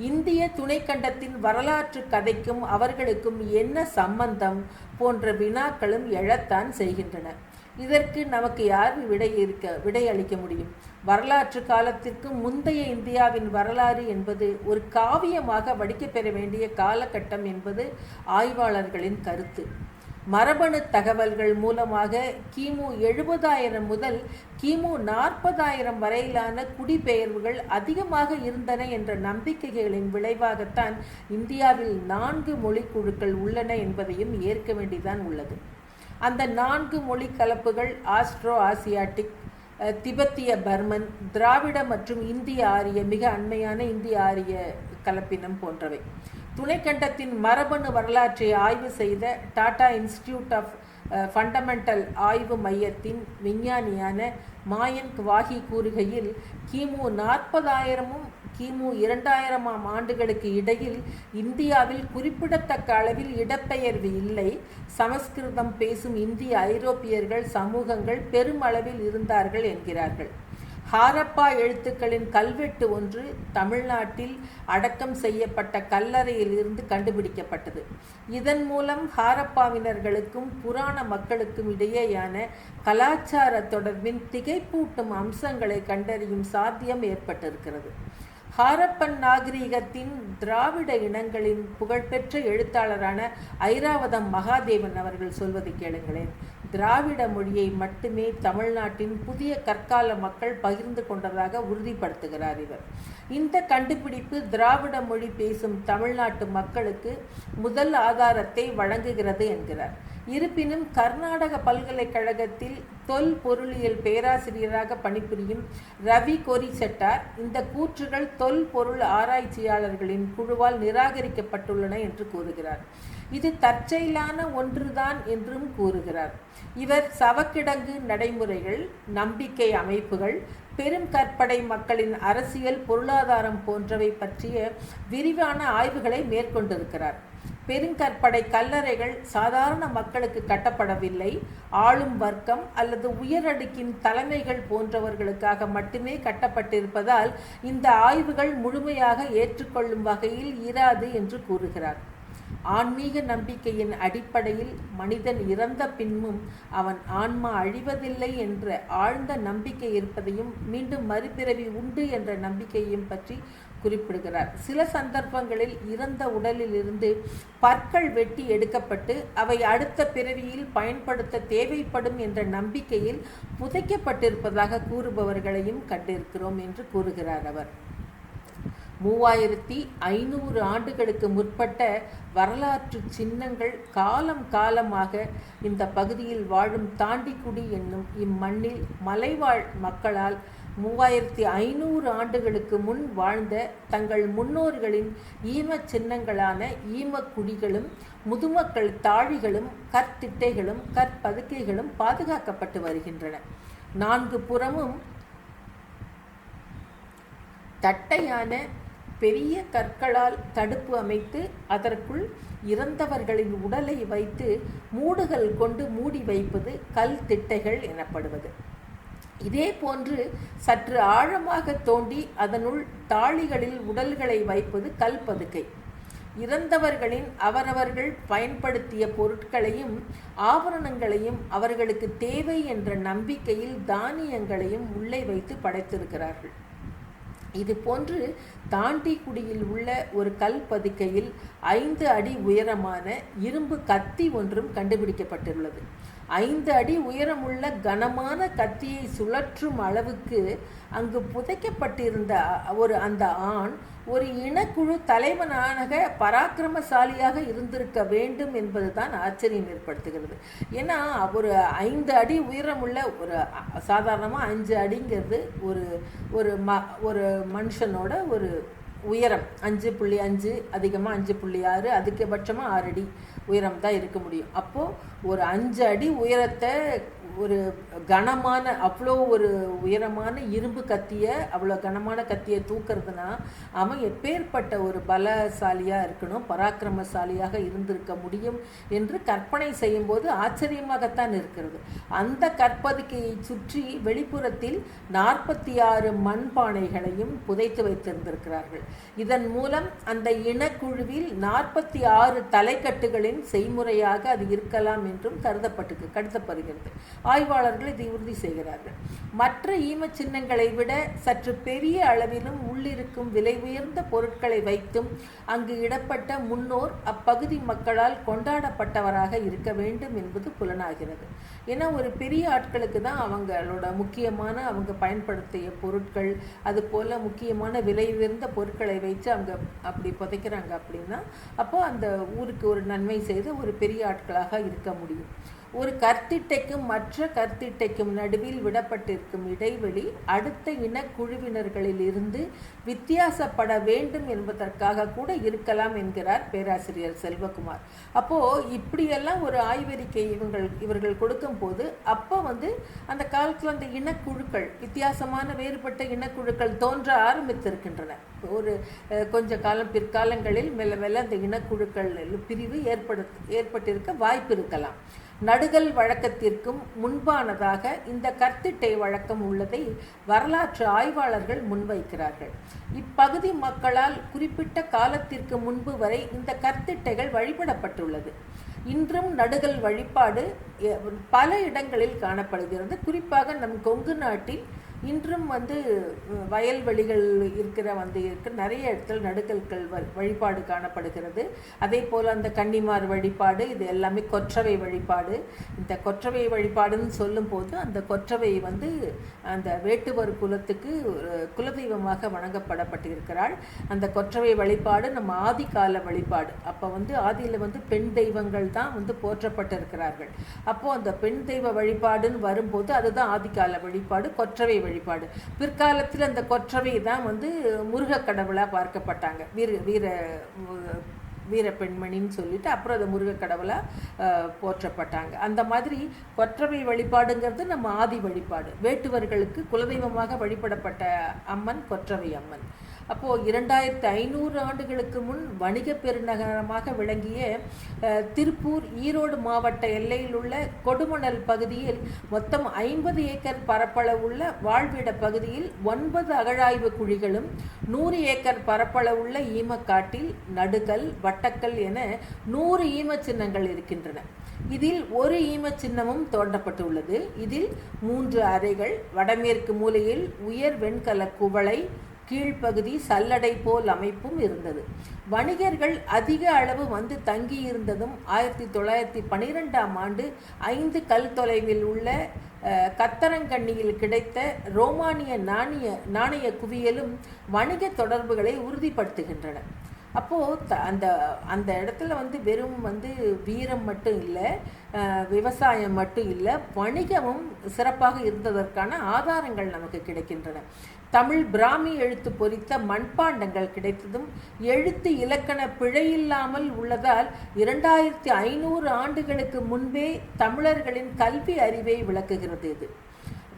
[SPEAKER 1] இந்திய துணைக்கண்டத்தின் வரலாற்று கதைக்கும் அவர்களுக்கும் என்ன சம்பந்தம் போன்ற வினாக்களும் எழத்தான் செய்கின்றன. இதற்கு நமக்கு யார் விடை அளிக்க முடியும்? வரலாற்று காலத்திற்கு முந்தைய இந்தியாவின் வரலாறு என்பது ஒரு காவியமாக வடிக்கப்பெற வேண்டிய காலகட்டம் என்பது ஆய்வாளர்களின் கருத்து. மரபணு தகவல்கள் மூலமாக கிமு 70,000 முதல் கிமு 40,000 வரையிலான குடிபெயர்வுகள் அதிகமாக இருந்தன என்ற நம்பிக்கைகளின் விளைவாகத்தான் இந்தியாவில் 4 மொழிக்குழுக்கள் உள்ளன என்பதையும் ஏற்க வேண்டிதான் உள்ளது. அந்த 4 மொழி கலப்புகள் ஆஸ்ட்ரோ ஆசியாட்டிக், திபெத்திய பர்மன், திராவிட மற்றும் இந்திய ஆரிய, மிக அண்மையான இந்திய ஆரிய கலப்பினம் போன்றவை. துணைக்கண்டத்தின் மரபணு வரலாற்றை ஆய்வு செய்த டாடா இன்ஸ்டிடியூட் ஆஃப் ஃபண்டமெண்டல் ஆய்வு மையத்தின் விஞ்ஞானியான மாயன்க் வாஹி கூறுகையில், கிமு 40,000 கிமு 2000 ஆண்டுகளுக்கு இடையில் இந்தியாவில் குறிப்பிடத்தக்க அளவில் இடப்பெயர்வு இல்லை. சமஸ்கிருதம் பேசும் இந்திய ஐரோப்பியர்கள் சமூகங்கள் பெருமளவில் இருந்தார்கள் என்கிறார்கள். ஹாரப்பா எழுத்துக்களின் கல்வெட்டு ஒன்று தமிழ்நாட்டில் அடக்கம் செய்யப்பட்ட கல்லறையில் இருந்து கண்டுபிடிக்கப்பட்டது. இதன் மூலம் ஹாரப்பாவினர்களுக்கும் புராண மக்களுக்கும் இடையேயான கலாச்சார தொடர்பின் திகைப்பூட்டும் அம்சங்களை கண்டறியும் சாத்தியம் ஏற்பட்டிருக்கிறது. ஹாரப்பன் நாகரிகத்தின் திராவிட இனங்களின் புகழ்பெற்ற எழுத்தாளரான ஐராவதம் மகாதேவன் அவர்கள் சொல்வதை கேளுங்களேன். திராவிட மொழியை மட்டுமே தமிழ்நாட்டின் புதிய கற்கால மக்கள் பகிர்ந்து கொண்டதாக உறுதிப்படுத்துகிறார் இவர். இந்த கண்டுபிடிப்பு திராவிட மொழி பேசும் தமிழ்நாட்டு மக்களுக்கு முதல் ஆதாரத்தை வழங்குகிறது என்கிறார். இருப்பினும் கர்நாடக பல்கலைக்கழகத்தில் தொல் பொருளியல் பேராசிரியராக பணிபுரியும் ரவி கோரிசெட்டார் இந்த கூற்றுகள் தொல் பொருள் ஆராய்ச்சியாளர்களின் குழுவால் நிராகரிக்கப்பட்டுள்ளன என்று கூறுகிறார். இது தற்செயலான ஒன்றுதான் என்றும் கூறுகிறார். இவர் சவக்கிடங்கு நடைமுறைகள், நம்பிக்கை அமைப்புகள், பெரும் கற்படை மக்களின் அரசியல், பொருளாதாரம் போன்றவை பற்றிய விரிவான ஆய்வுகளை மேற்கொண்டிருக்கிறார். பெருங்கற்படை கல்லறைகள் சாதாரண மக்களுக்கு கட்டப்படவில்லை, ஆளும் வர்க்கம் அல்லது உயரடுக்கின் தலைமைகள் போன்றவர்களுக்காக மட்டுமே கட்டப்பட்டிருப்பதால் இந்த ஆய்வுகள் முழுமையாக ஏற்றுக்கொள்ளும் வகையில் இராது என்று கூறுகிறார். ஆன்மீக நம்பிக்கையின் அடிப்படையில் மனிதன் இறந்த பின்னும் அவன் ஆன்மா அழிவதில்லை என்ற ஆழ்ந்த நம்பிக்கை இருப்பதையும் மீண்டும் மறுபிறவி உண்டு என்ற நம்பிக்கையையும் பற்றி குறிப்பிடுகிறார். சில சந்தர்ப்பங்களில் இறந்த உடலில் இருந்து பற்கள் வெட்டி எடுக்கப்பட்டு அவை அடுத்த பிறவியில் பயன்படுத்த தேவைப்படும் என்ற நம்பிக்கையில் புதைக்கப்பட்டிருப்பதாக கூறுபவர்களையும் கண்டிருக்கிறோம் என்று கூறுகிறார் அவர். 3500 ஆண்டுகளுக்கு முற்பட்ட வரலாற்று சின்னங்கள் காலம் காலமாக இந்த பகுதியில் வாழும் தாண்டிக்குடி என்னும் இம்மண்ணில் மலைவாழ் மக்களால் 3500 ஆண்டுகளுக்கு முன் வாழ்ந்த தங்கள் முன்னோர்களின் ஈமச் சின்னங்களான ஈமக்குடிகளும் முதுமக்கள் தாழிகளும் கற்திட்டைகளும் கற்பதுக்கைகளும் பாதுகாக்கப்பட்டு வருகின்றன. 4 புறமும் தட்டையான பெரிய கற்களால் தடுப்பு அமைத்து அதற்குள் இறந்தவர்களின் உடலை வைத்து மூடுகள் கொண்டு மூடி வைப்பது கல் திட்டைகள் எனப்படுவது. இதே போன்று சற்று ஆழமாக தோண்டி அதனுள் தாழிகளில் உடல்களை வைப்பது கல் பதுக்கை. இறந்தவர்களின் அவரவர்கள் பயன்படுத்திய பொருட்களையும் ஆபரணங்களையும் அவர்களுக்கு தேவை என்ற நம்பிக்கையில் தானியங்களையும் உள்ளே வைத்து படைத்திருக்கிறார்கள். இது போன்று தாண்டிக்குடியில் உள்ள ஒரு கல் பதுக்கையில் 5 அடி உயரமான இரும்பு கத்தி ஒன்றும் கண்டுபிடிக்கப்பட்டுள்ளது. 5 அடி உயரமுள்ள கனமான கத்தியை சுழற்றும் அளவுக்கு அங்கு புதைக்கப்பட்டிருந்த அந்த ஆண் ஒரு இனக்குழு தலைவனாக பராக்கிரமசாலியாக இருந்திருக்க வேண்டும் என்பதுதான் ஆச்சரியம் ஏற்படுத்துகிறது. ஏன்னா ஒரு 5 அடி உயரமுள்ள ஒரு சாதாரணமாக 5 அடிங்கிறது ஒரு மனுஷனோட ஒரு உயரம் 5.5, அதிகமாக 5.6, அதிகபட்சமாக 6 அடி உயரம் தான் இருக்க முடியும். அப்போது ஒரு 5 அடி உயரத்தை ஒரு கனமான அவ்வளோ ஒரு உயரமான இரும்பு கத்தியை அவ்வளோ கனமான கத்தியை தூக்கிறதுனா அவன் எப்பேற்பட்ட ஒரு பலசாலியாக இருக்கணும், பராக்கிரமசாலியாக இருந்திருக்க முடியும் என்று கற்பனை செய்யும்போது ஆச்சரியமாகத்தான் இருக்கிறது. அந்த கற்பதுக்கையை சுற்றி வெளிப்புறத்தில் 46 மண்பானைகளையும் புதைத்து வைத்திருந்திருக்கிறார்கள். இதன் மூலம் அந்த இனக்குழுவில் 46 தலைக்கட்டுகளின் செய்முறையாக அது இருக்கலாம் என்றும் கருதப்படுகிறது. ஆய்வாளர்கள் இதை உறுதி செய்கிறார்கள். மற்ற ஈம சின்னங்களை விட சற்று பெரிய அளவிலும் உள்ளிருக்கும் விலை உயர்ந்த பொருட்களை வைத்தும் அங்கு இடப்பட்ட முன்னோர் அப்பகுதி மக்களால் கொண்டாடப்பட்டவராக இருக்க வேண்டும் என்பது புலனாகிறது. ஏன்னா ஒரு பெரிய ஆட்களுக்கு தான் அவங்களோட முக்கியமான அவங்க பயன்படுத்திய பொருட்கள், அது போல முக்கியமான விலை உயர்ந்த பொருட்களை வைத்து அவங்க அப்படி புதைக்கிறாங்க அப்படின்னா அப்போ அந்த ஊருக்கு ஒரு நன்மை செய்து ஒரு பெரிய ஆட்களாக இருக்க முடியும். ஒரு கற்திட்டைக்கும் மற்ற கற்திட்டைக்கும் நடுவில் விடப்பட்டிருக்கும் இடைவெளி அடுத்த இனக்குழுவினர்களில் இருந்து வித்தியாசப்பட வேண்டும் என்பதற்காக கூட இருக்கலாம் என்கிறார் பேராசிரியர் செல்வகுமார். அப்போது இப்படியெல்லாம் ஒரு ஆய்வறிக்கை இவர்கள் கொடுக்கும் போது அப்போ அந்த காலத்தில் அந்த இனக்குழுக்கள் வித்தியாசமான வேறுபட்ட இனக்குழுக்கள் தோன்ற ஆரம்பித்திருக்கின்றன. ஒரு கொஞ்ச காலம் பிற்காலங்களில் மெல்ல மெல்ல அந்த இனக்குழுக்கள் பிரிவு ஏற்பட்டிருக்க வாய்ப்பு இருக்கலாம். நடுகல் வழக்கத்திற்கும் முன்பானதாக இந்த கற்திட்டை வழக்கம் உள்ளதை வரலாற்று ஆய்வாளர்கள் முன்வைக்கிறார்கள். இப்பகுதி மக்களால் குறிப்பிட்ட காலத்திற்கு முன்பு வரை இந்த கற்திட்டைகள் வழிபடப்பட்டுள்ளது. இன்றும் நடுகல் வழிபாடு பல இடங்களில் காணப்படுகிறது. குறிப்பாக நம் கொங்கு நாட்டில் இன்றும் வயல்வெளிகள் இருக்கிற நிறைய இடத்துல நடுகல்கள் வழிபாடு காணப்படுகிறது. அதே போல் அந்த கன்னிமார் வழிபாடு, இது எல்லாமே கொற்றவை வழிபாடு. இந்த கொற்றவை வழிபாடுன்னு சொல்லும்போது அந்த கொற்றவை அந்த வேட்டுவர் குலத்துக்கு குலதெய்வமாக வணங்கப்படப்பட்டிருக்கிறாள். அந்த கொற்றவை வழிபாடு நம்ம ஆதிகால வழிபாடு. அப்போ ஆதியில் பெண் தெய்வங்கள் தான் போற்றப்பட்டிருக்கிறார்கள். அப்போது அந்த பெண் தெய்வ வழிபாடுன்னு வரும்போது அதுதான் ஆதிகால வழிபாடு, கொற்றவை வழிபாடு. பிற்காலத்தில் அந்த கொற்றவை தான் முருக கடவுளாக பார்க்கப்பட்டாங்க. வீர பெண்மணின்னு சொல்லிட்டு அப்புறம் அது முருக கடவுளாக போற்றப்பட்டாங்க. அந்த மாதிரி கொற்றவை வழிபாடுங்கிறது நம்ம ஆதி வழிபாடு. வேட்டுவர்களுக்கு குலதெய்வமாக வழிபடப்பட்ட அம்மன் கொற்றவை அம்மன். அப்போது 2500 ஆண்டுகளுக்கு முன் வணிக பெருநகரமாக விளங்கிய திருப்பூர் ஈரோடு மாவட்ட எல்லையில் உள்ள கொடுமணல் பகுதியில் மொத்தம் 50 ஏக்கர் பரப்பளவுள்ள வாழ்விட பகுதியில் 9 அகழாய்வு குழிகளும் 100 ஏக்கர் பரப்பளவுள்ள ஈமக்காட்டில் நடுகல், வட்டக்கல் என 100 ஈம சின்னங்கள் இருக்கின்றன. இதில் ஒரு ஈம சின்னமும் தோண்டப்பட்டுள்ளது. இதில் 3 அறைகள், வடமேற்கு மூலையில் உயர் வெண்கல குவளை, கீழ்ப்பகுதி சல்லடை போல் அமைப்பும் இருந்தது. வணிகர்கள் அதிக அளவு தங்கியிருந்ததும் 1912ஆம் ஆண்டு 5 கல் தொலைவில் உள்ள கத்தரங்கண்ணியில் கிடைத்த ரோமானிய நாணய குவியலும் வணிக தொடர்புகளை உறுதிப்படுத்துகின்றன. அப்போது அந்த இடத்துல வெறும் வீரம் மட்டும் இல்லை, விவசாயம் மட்டும் இல்லை, வணிகமும் சிறப்பாக இருந்ததற்கான ஆதாரங்கள் நமக்கு கிடைக்கின்றன. தமிழ் பிராமி எழுத்து பொறித்த மண்பாண்டங்கள் கிடைத்ததும் எழுத்து இலக்கண பிழையில்லாமல் உள்ளதால் 2500 ஆண்டுகளுக்கு முன்பே தமிழர்களின் கல்வி அறிவை விளக்குகிறது. இது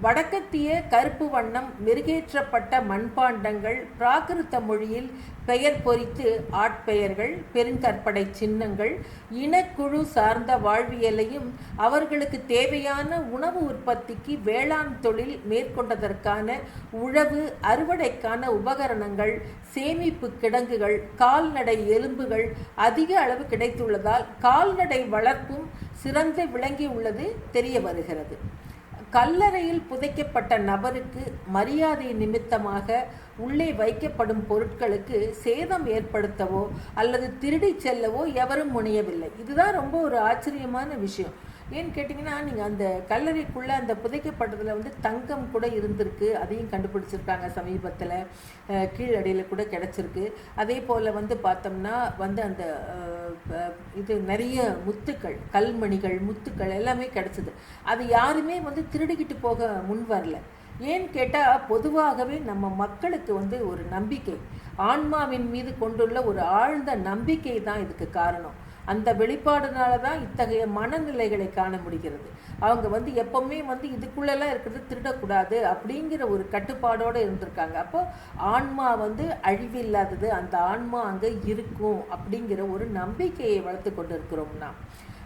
[SPEAKER 1] வடக்கத்திய கருப்பு வண்ணம் மெருகேற்றப்பட்ட மண்பாண்டங்கள், பிராகிருத மொழியில் பெயர் பொறித்து ஆட்பெயர்கள், பெருங்கற்படை சின்னங்கள், இனக்குழு சார்ந்த வாழ்வியலையும் அவர்களுக்கு தேவையான உணவு உற்பத்திக்கு வேளாண் தொழில் மேற்கொண்டதற்கான உழவு அறுவடைக்கான உபகரணங்கள், சேமிப்பு கிடங்குகள், கால்நடை எலும்புகள் அதிக அளவு கிடைத்துள்ளதால் கால்நடை வளர்ப்பும் சிறந்து விளங்கியுள்ளது தெரிய வருகிறது. கல்லறையில் புதைக்கப்பட்ட நபருக்கு மரியாதை நிமித்தமாக உள்ளே வைக்கப்படும் பொருட்களுக்கு சேதம் ஏற்படுத்தவோ அல்லது திருடி செல்லவோ எவரும் முனையவில்லை. இதுதான் ரொம்ப ஒரு ஆச்சரியமான விஷயம். ஏன்னு கேட்டிங்கன்னா, நீங்கள் அந்த கல்லறைக்குள்ளே அந்த புதைக்கப்பட்டதில் தங்கம் கூட இருந்திருக்கு, அதையும் கண்டுபிடிச்சிருக்காங்க சமீபத்தில். கீழடியில் கூட கிடச்சிருக்கு. அதே போல் பார்த்தோம்னா அந்த இது நிறைய முத்துக்கள், கல்மணிகள், முத்துக்கள் எல்லாமே கிடச்சிது. அது யாருமே திருடிக்கிட்டு போக முன் வரல. ஏன்னு கேட்டால், பொதுவாகவே நம்ம மக்களுக்கு ஒரு நம்பிக்கை, ஆன்மாவின் மீது கொண்டுள்ள ஒரு ஆழ்ந்த நம்பிக்கை தான் இதுக்கு காரணம். அந்த வெளிப்பாடுனால தான் இத்தகைய மனநிலைகளை காண முடிகிறது. அவங்க எப்பவுமே இதுக்குள்ளெல்லாம் இருக்கிறது திருடக்கூடாது அப்படிங்கிற ஒரு கட்டுப்பாடோடு இருந்திருக்காங்க. அப்போ ஆன்மா அழிவில்லாதது, அந்த ஆன்மா அங்கே இருக்கும் அப்படிங்கிற ஒரு நம்பிக்கையை வளர்த்து கொண்டு இருக்கிறோம் நாம்.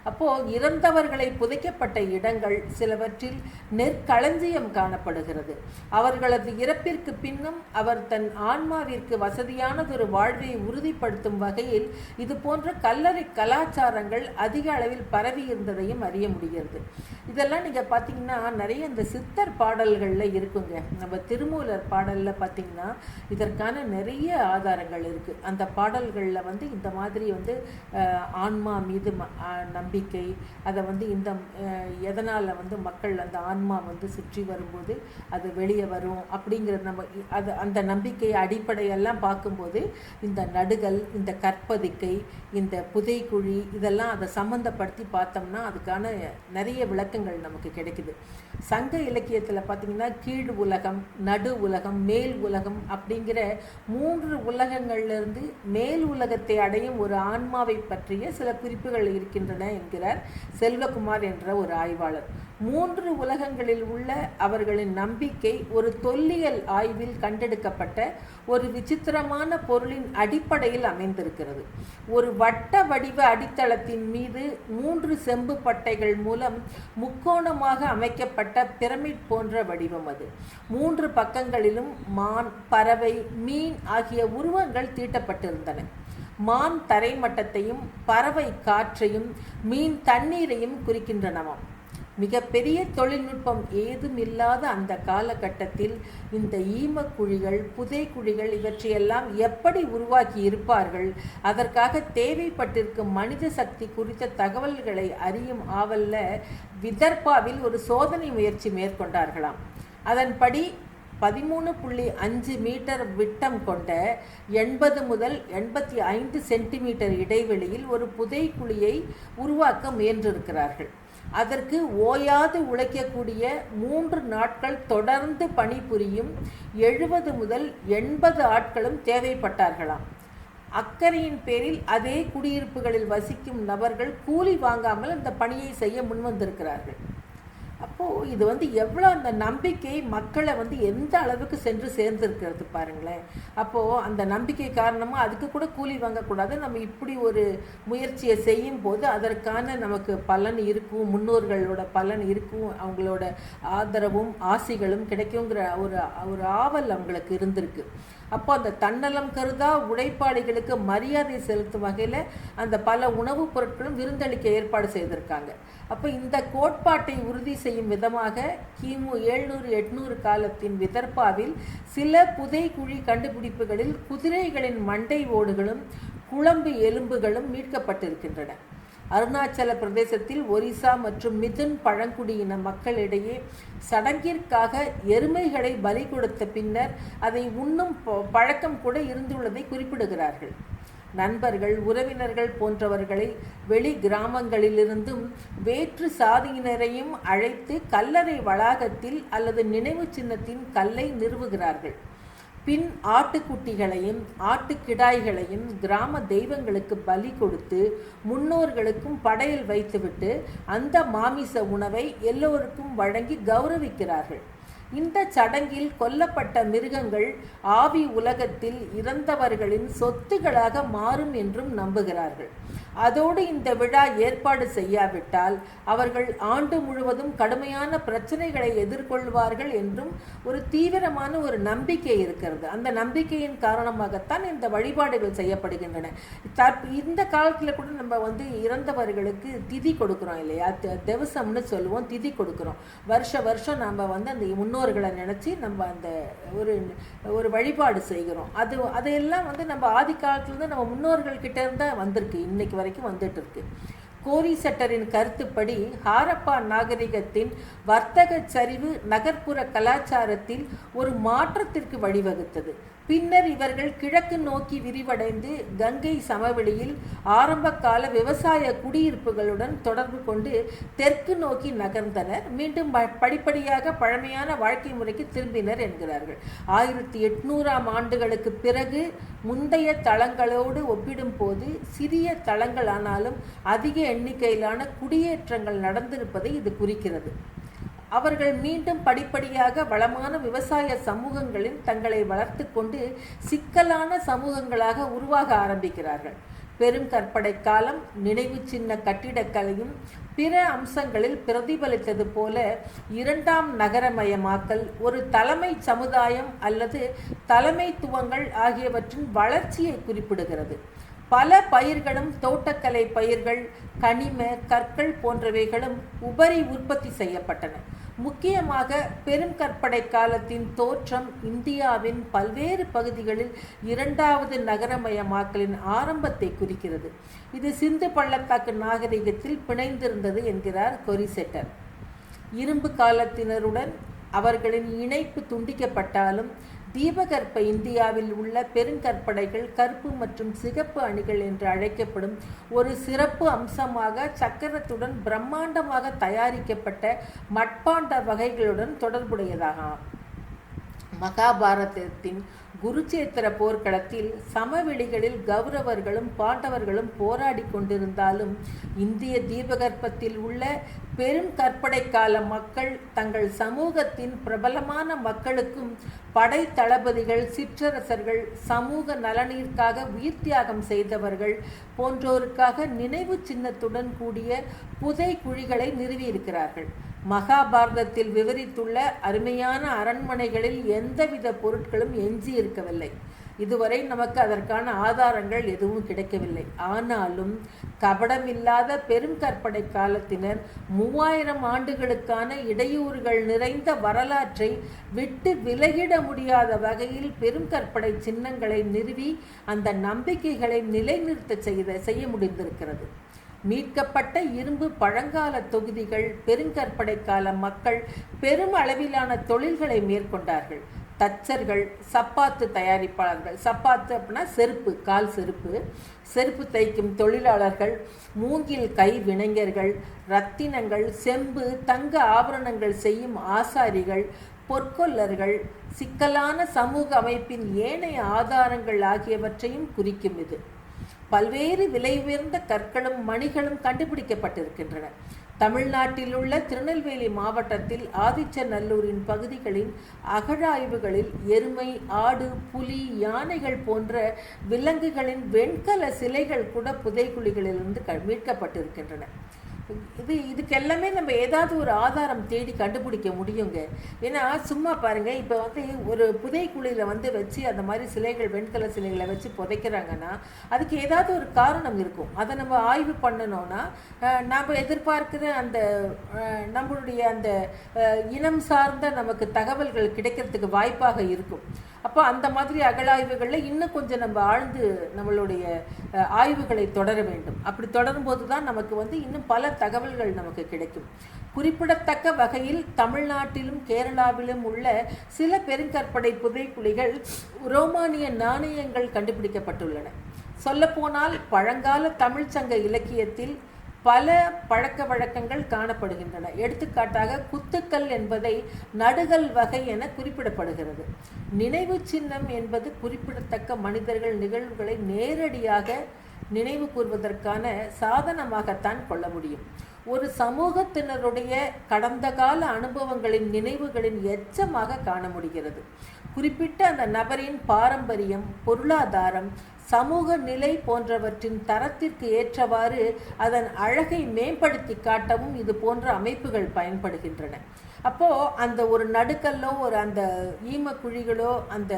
[SPEAKER 1] அப்போது இறந்தவர்களை புதைக்கப்பட்ட இடங்கள் சிலவற்றில் நெற்களஞ்சியம் காணப்படுகிறது. அவர்களது இறப்பிற்கு பின்னும் அவர் தன் ஆன்மாவிற்கு வசதியானதொரு வாழ்வை உறுதிப்படுத்தும் வகையில் இது போன்ற கல்லறை கலாச்சாரங்கள் அதிக அளவில் பரவி இருந்ததையும் அறிய முடிகிறது. இதெல்லாம் நீங்கள் பார்த்தீங்கன்னா நிறைய இந்த சித்தர் பாடல்களில் இருக்குங்க. நம்ம திருமூலர் பாடலில் பார்த்தீங்கன்னா இதற்கான நிறைய ஆதாரங்கள் இருக்குது. அந்த பாடல்களில் இந்த மாதிரி ஆன்மா மீது நம்பிக்கை, அதை இந்த எதனால் மக்கள் அந்த ஆன்மா சுற்றி வரும்போது அது வெளியே வரும் அப்படிங்கிறது நம்ம அந்த நம்பிக்கை அடிப்படையெல்லாம் பார்க்கும்போது இந்த நடுகள், இந்த கற்பதிக்கை, இந்த புதைக்குழி இதெல்லாம் அதை சம்மந்தப்படுத்தி பார்த்தோம்னா அதுக்கான நிறைய விளக்கங்கள் நமக்கு கிடைக்குது. சங்க இலக்கியத்தில் பார்த்திங்கன்னா கீழ் உலகம், நடு உலகம், மேல் உலகம் அப்படிங்கிற 3 உலகங்கள்லேருந்து மேல் உலகத்தை அடையும் ஒரு ஆன்மாவை பற்றிய சில குறிப்புகள் இருக்கின்றன என்கிறார் செல்வகுமார் என்ற ஒரு ஆய்வாளர். 3 உலகங்களில் உள்ள அவர்களின் நம்பிக்கை ஒரு தொல்லியல் ஆய்வில் கண்டெடுக்கப்பட்ட ஒரு விசித்திரமான பொருளின் அடிப்படையில் அமைந்திருக்கிறது. ஒரு வட்ட வடிவ அடித்தளத்தின் மீது 3 செம்பு பட்டைகள் மூலம் முக்கோணமாக அமைக்கப்பட்ட பிரமிட் போன்ற வடிவம் அது. 3 பக்கங்களிலும் மான், பறவை, மீன் ஆகிய உருவங்கள் தீட்டப்பட்டிருந்தன. மான் தரை மட்டத்தையும், பறவை காற்றையும், மீன் தண்ணீரையும் குறிக்கின்றனவாம். மிகப்பெரிய தொழில்நுட்பம் ஏதும் இல்லாத அந்த காலகட்டத்தில் இந்த ஈமக்குழிகள், புதைக்குழிகள் இவற்றையெல்லாம் எப்படி உருவாக்கி இருப்பார்கள், அதற்காக தேவைப்பட்டிருக்கும் மனித சக்தி குறித்த தகவல்களை அறியும் ஆவல்ல விதர்பாவில் ஒரு சோதனை முயற்சி மேற்கொண்டார்களாம். அதன்படி 13.5 மீட்டர் விட்டம் கொண்ட 80 முதல் 85 சென்டிமீட்டர் இடைவெளியில் ஒரு புதைக்குழியை உருவாக்க முயன்றிருக்கிறார்கள். அதற்கு ஓயாது உழைக்கக்கூடிய 3 நாட்கள் தொடர்ந்து பணிபுரியும் 70 முதல் 80 ஆட்களும் தேவைப்பட்டார்களாம். அக்கறையின் பேரில் அதே குடியிருப்புகளில் வசிக்கும் நபர்கள் கூலி வாங்காமல் அந்த பணியை செய்ய முன்வந்திருக்கிறார்கள். அப்போது இது எவ்வளோ அந்த நம்பிக்கை மக்களை எந்த அளவுக்கு சென்று சேர்ந்திருக்கிறது பாருங்களேன். அப்போது அந்த நம்பிக்கை காரணமாக அதுக்கு கூட கூலி வாங்கக்கூடாது, நம்ம இப்படி ஒரு முயற்சியை செய்யும் போது அதற்கான நமக்கு பலன் இருக்கும், முன்னோர்களோட பலன் இருக்கும், அவங்களோட ஆதரவும் ஆசைகளும் கிடைக்குங்கிற ஒரு ஆவல் அவங்களுக்கு இருந்திருக்கு. அப்போ அந்த தன்னலம் கருதா உழைப்பாளிகளுக்கு மரியாதை செலுத்தும் வகையில் அந்த பல உணவுப் பொருட்களும் விருந்தளிக்க ஏற்பாடு செய்திருக்காங்க. அப்போ இந்த கோட்பாட்டை உறுதி செய்யும் விதமாக கிமு 700-800 காலத்தின் விதர்பாவில் சில புதைக்குழி கண்டுபிடிப்புகளில் குதிரைகளின் மண்டை ஓடுகளும் குழம்பு எலும்புகளும் மீட்கப்பட்டிருக்கின்றன. அருணாச்சல பிரதேசத்தில் ஒரிசா மற்றும் மிதுன் பழங்குடியின மக்களிடையே சடங்கிற்காக எருமைகளை பலி கொடுத்த பின்னர் அதை உண்ணும் பழக்கம் கூட இருந்துள்ளதை குறிப்பிடுகிறார்கள். நண்பர்கள், உறவினர்கள் போன்றவர்களை வெளி கிராமங்களிலிருந்தும் வேற்று சாதியினரையும் அழைத்து கல்லறை வளாகத்தில் அல்லது நினைவு சின்னத்தின் கல்லை நிறுவுகிறார்கள். பின் ஆட்டுக்குட்டிகளையும் ஆட்டுக்கிடாய்களையும் கிராம தெய்வங்களுக்கு பலி கொடுத்து முன்னோர்களுக்கும் படையல் வைத்துவிட்டு அந்த மாமிச உணவை எல்லோருக்கும் வழங்கி கௌரவிக்கிறார்கள். இந்த சடங்கில் கொல்லப்பட்ட மிருகங்கள் ஆவி உலகத்தில் இறந்தவர்களின் சொத்துகளாக மாறும் என்றும் நம்புகிறார்கள். அதோடு இந்த விழா ஏற்பாடு செய்யாவிட்டால் அவர்கள் ஆண்டு முழுவதும் கடுமையான பிரச்சனைகளை எதிர்கொள்வார்கள் என்றும் ஒரு தீவிரமான ஒரு நம்பிக்கை இருக்கிறது. அந்த நம்பிக்கையின் காரணமாகத்தான் இந்த வழிபாடுகள் செய்யப்படுகின்றன. இந்த காலத்தில் கூட நம்ம இறந்தவர்களுக்கு திதி கொடுக்குறோம் இல்லையா, திவசம்னு சொல்லுவோம், திதி கொடுக்குறோம். வருஷம் நம்ம அந்த முன்னோர்களை நினச்சி நம்ம அந்த ஒரு வழிபாடு செய்கிறோம். அதையெல்லாம் நம்ம ஆதி காலத்துலேருந்து நம்ம முன்னோர்கள் கிட்ட இருந்தால் வந்திருக்கு, இன்னைக்கு வரைக்கும் வந்துட்டு இருக்கு. கோரிசெட்டரின் கருத்துப்படி ஹாரப்பா நாகரிகத்தின் வர்த்தக சரிவு நகர்ப்புற கலாச்சாரத்தில் ஒரு மாற்றத்திற்கு வழிவகுத்தது. பின்னர் இவர்கள் கிழக்கு நோக்கி விரிவடைந்து கங்கை சமவெளியில் ஆரம்பகால விவசாய குடியிருப்புகளுடன் தொடர்பு கொண்டு தெற்கு நோக்கி நகர்ந்தனர். மீண்டும் படிப்படியாக பழமையான வாழ்க்கை முறைக்கு திரும்பினர் என்கிறார்கள். 1800ஆம் ஆண்டுகளுக்கு பிறகு முந்தைய தளங்களோடு ஒப்பிடும் போது சிறிய தளங்களானாலும் அதிக எண்ணிக்கையிலான குடியேற்றங்கள் நடந்திருப்பதை இது குறிக்கிறது. அவர்கள் மீண்டும் படிப்படியாக வளமான விவசாய சமூகங்களில் தங்களை வளர்த்து கொண்டு சிக்கலான சமூகங்களாக உருவாக ஆரம்பிக்கிறார்கள். பெரும் கற்படை காலம் நினைவு சின்ன கட்டிடக்கலையும் பிற அம்சங்களில் பிரதிபலித்தது போல இரண்டாம் நகரமயமாக்கல் ஒரு தலைமை சமுதாயம் அல்லது தலைமைத்துவங்கள் ஆகியவற்றின் வளர்ச்சியை குறிப்பிடுகிறது. பல பயிர்களும் தோட்டக்கலை பயிர்கள், கனிம கற்கள் போன்றவைகளும் உபரி உற்பத்தி செய்யப்பட்டன. முக்கியமாக பெரும் கற்படை காலத்தின் தோற்றம் இந்தியாவின் பல்வேறு பகுதிகளில் இரண்டாவது நகரமயமாக்கலின் ஆரம்பத்தை குறிக்கிறது. இது சிந்து பள்ளத்தாக்கு நாகரிகத்தில் பிணைந்திருந்தது என்கிறார் கோரிசெட்டர். இரும்பு காலத்தினருடன் அவர்களின் இணைப்பு துண்டிக்கப்பட்டாலும் தீபகற்ப இந்தியாவில் உள்ள பெருங்கற்படைகள் கருப்பு மற்றும் சிகப்பு அணிகள் என்று அழைக்கப்படும் ஒரு சிறப்பு அம்சமாக சக்கரத்துடன் பிரம்மாண்டமாக தயாரிக்கப்பட்ட மட்பாண்ட வகைகளுடன் தொடர்புடையதாகும். மகாபாரதத்தின் குருச்சேத்திர போர்க்களத்தில் சமவெளிகளில் கௌரவர்களும் பாண்டவர்களும் போராடி கொண்டிருந்தாலும் இந்திய தீபகற்பத்தில் உள்ள பெரும் கற்படை கால மக்கள் தங்கள் சமூகத்தின் பிரபலமான மக்களுக்கும் படை தளபதிகள், சிற்றரசர்கள், சமூக நலனிற்காக உயிர் தியாகம் செய்தவர்கள் போன்றோருக்காக நினைவு சின்னத்துடன் கூடிய புதை குழிகளை நிறுவியிருக்கிறார்கள். மகாபாரதத்தில் விவரித்துள்ள அருமையான அரண்மனைகளில் எந்தவித பொருட்களும் எஞ்சி இருக்கவில்லை. இதுவரை நமக்கு அதற்கான ஆதாரங்கள் எதுவும் கிடைக்கவில்லை. ஆனாலும் கபடமில்லாத பெரும் கற்படை காலத்தினர் 3000 ஆண்டுகளுக்கான இடையூறுகள் நிறைந்த வரலாற்றை விட்டு விலகிட முடியாத வகையில் பெரும் கற்படை சின்னங்களை நிறுவி அந்த நம்பிக்கைகளை நிலைநிறுத்த செய்ய முடிந்திருக்கிறது. மீட்கப்பட்ட இரும்பு பழங்கால தொகுதிகள் பெருங்கற்படை கால மக்கள் பெரும் அளவிலான தொழில்களை மேற்கொண்டார்கள். தச்சர்கள், சப்பாத்து தயாரிப்பாளர்கள், சப்பாத்து அப்படின்னா செருப்பு, கால் செருப்பு, செருப்பு தைக்கும் தொழிலாளர்கள், மூங்கில் கை வினைஞர்கள், இரத்தினங்கள், செம்பு, தங்க ஆபரணங்கள் செய்யும் ஆசாரிகள், பொற்கொல்லர்கள், சிக்கலான சமூக அமைப்பின் ஏனைய ஆதாரங்கள் ஆகியவற்றையும் குறிக்கும். இது பல்வேறு விலை உயர்ந்த கற்களும் மணிகளும் கண்டுபிடிக்கப்பட்டிருக்கின்றன. தமிழ்நாட்டில் உள்ள திருநெல்வேலி மாவட்டத்தில் ஆதிச்சநல்லூரின் பகுதிகளின் அகழாய்வுகளில் எருமை, ஆடு, புலி, யானைகள் போன்ற விலங்குகளின் வெண்கல சிலைகள் கூட புதைக்குழிகளிலிருந்து மீட்கப்பட்டிருக்கின்றன. இதுக்கெல்லாமே நம்ம ஏதாவது ஒரு ஆதாரம் தேடி கண்டுபிடிக்க முடியுங்க. ஏன்னா சும்மா பாருங்க, இப்போ ஒரு புதைக்குழியில் வச்சு அந்த மாதிரி சிலைகள், வெண்கல சிலைகளை வச்சு புதைக்கிறாங்கன்னா அதுக்கு ஏதாவது ஒரு காரணம் இருக்கும். அதை நம்ம ஆய்வு பண்ணணும்னா நாம் எதிர்பார்க்கிற அந்த நம்மளுடைய அந்த இனம் சார்ந்த நமக்கு தகவல்கள் கிடைக்கிறதுக்கு வாய்ப்பாக இருக்கும். அப்போ அந்த மாதிரி அகழாய்வுகளில் இன்னும் கொஞ்சம் நம்ம ஆழ்ந்து நம்மளுடைய ஆய்வுகளை தொடர வேண்டும். அப்படி தொடரும்போது தான் நமக்கு இன்னும் பல தகவல்கள் நமக்கு கிடைக்கும். குறிப்பிடத்தக்க வகையில் தமிழ்நாட்டிலும் கேரளாவிலும் உள்ள சில பெருங்கற்படை புதைக்குழிகள் ரோமானிய நாணயங்கள் கண்டுபிடிக்கப்பட்டுள்ளன. சொல்லப்போனால் பழங்கால தமிழ்ச்சங்க இலக்கியத்தில் பல பழக்க வழக்கங்கள் காணப்படுகின்றன. எடுத்துக்காட்டாக குத்துக்கல் என்பதை நடுகல் வகை என குறிப்பிடப்படுகிறது. நினைவு சின்னம் என்பது குறிப்பிடத்தக்க மனிதர்கள், நிகழ்வுகளை நேரடியாக நினைவு கூர்வதற்கான சாதனமாகத்தான் கொள்ள முடியும். ஒரு சமூகத்தினருடைய கடந்த கால அனுபவங்களின் நினைவுகளின் எச்சமாக காண முடிகிறது. குறிப்பிட்ட அந்த நபரின் பாரம்பரியம், பொருளாதாரம், சமூக நிலை போன்றவற்றின் தரத்திற்கு ஏற்றவாறு அதன் அழகை மேம்படுத்தி காட்டவும் இது போன்ற அமைப்புகள் பயன்படுகின்றன. அப்போது அந்த ஒரு நடுக்கல்லோ ஒரு அந்த ஈமக்குழிகளோ அந்த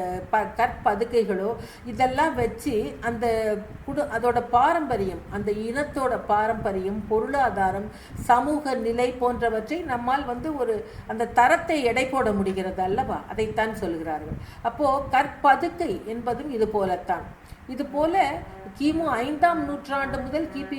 [SPEAKER 1] கற்பதுக்கைகளோ இதெல்லாம் வச்சு அந்த அதோட பாரம்பரியம், அந்த இனத்தோட பாரம்பரியம், பொருளாதாரம், சமூக நிலை போன்றவற்றை நம்மால் ஒரு அந்த தரத்தை எடை போட முடிகிறது அல்லவா? அதைத்தான் சொல்கிறார்கள். அப்போது கற்பதுக்கை என்பதும் இது போலத்தான். இதுபோல கிமு 5ஆம் நூற்றாண்டு முதல் கிபி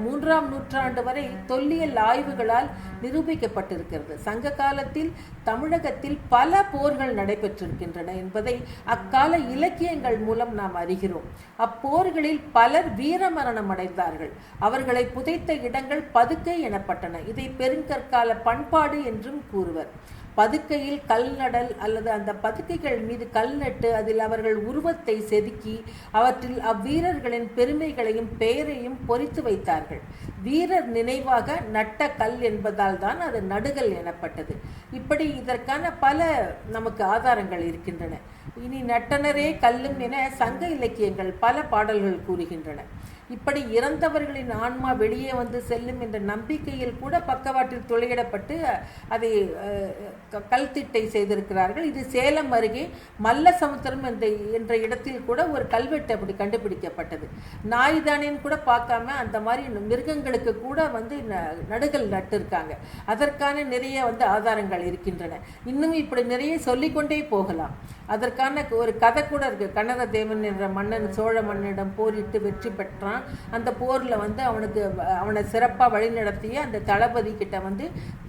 [SPEAKER 1] 3ஆம் நூற்றாண்டு வரை தொல்லியல் ஆய்வுகளால் நிரூபிக்கப்பட்டிருக்கிறது. சங்க காலத்தில் தமிழகத்தில் பல போர்கள் நடைபெற்றிருக்கின்றன என்பதை அக்கால இலக்கியங்கள் மூலம் நாம் அறிகிறோம். அப்போர்களில் பலர் வீரமரணம் அடைந்தார்கள். அவர்களை புதைத்த இடங்கள் பதுக்கை எனப்பட்டன. இதை பெருங்கற்கால பண்பாடு என்றும் கூறுவர். பதுக்கையில் கல் நடல் அல்லது அந்த பதுக்கைகள் மீது கல் நட்டு அதில் அவர்கள் உருவத்தை செதுக்கி அவற்றில் அவ்வீரர்களின் பெருமைகளையும் பெயரையும் பொறித்து வைத்தார்கள். வீரர் நினைவாக நட்ட கல் என்பதால் தான் அது நடுகல் எனப்பட்டது. இப்படி இதற்கான பல நமக்கு ஆதாரங்கள் இருக்கின்றன. இனி நட்டனரே கல்லும் என சங்க இலக்கியங்கள் பல பாடல்கள் கூறுகின்றன. இப்படி இறந்தவர்களின் ஆன்மா வெளியே செல்லும் என்ற நம்பிக்கையில் கூட பக்கவாட்டில் துளையிடப்பட்டு அதை கல்திட்டை செய்திருக்கிறார்கள். இது சேலம் அருகே மல்லசமுத்திரம் என்ற இடத்தில் கூட ஒரு கல்வெட்டு அப்படி கண்டுபிடிக்கப்பட்டது. நாய்தானேன்னு கூட பார்க்காம அந்த மாதிரி மிருகங்களுக்கு கூட நடுகள் நட்டு இருக்காங்க. அதற்கான நிறைய ஆதாரங்கள் இருக்கின்றன. இன்னும் இப்படி நிறைய சொல்லிக்கொண்டே போகலாம். அதற்கான ஒரு கதை கூட இருக்கு. கனகதேவன் என்ற மன்னன் சோழ மன்னனிடம் போரிட்டு வெற்றி பெற்றான். அந்த போர்ல அவனை சிறப்பாக வழிநடத்திய அந்த தளபதி கிட்ட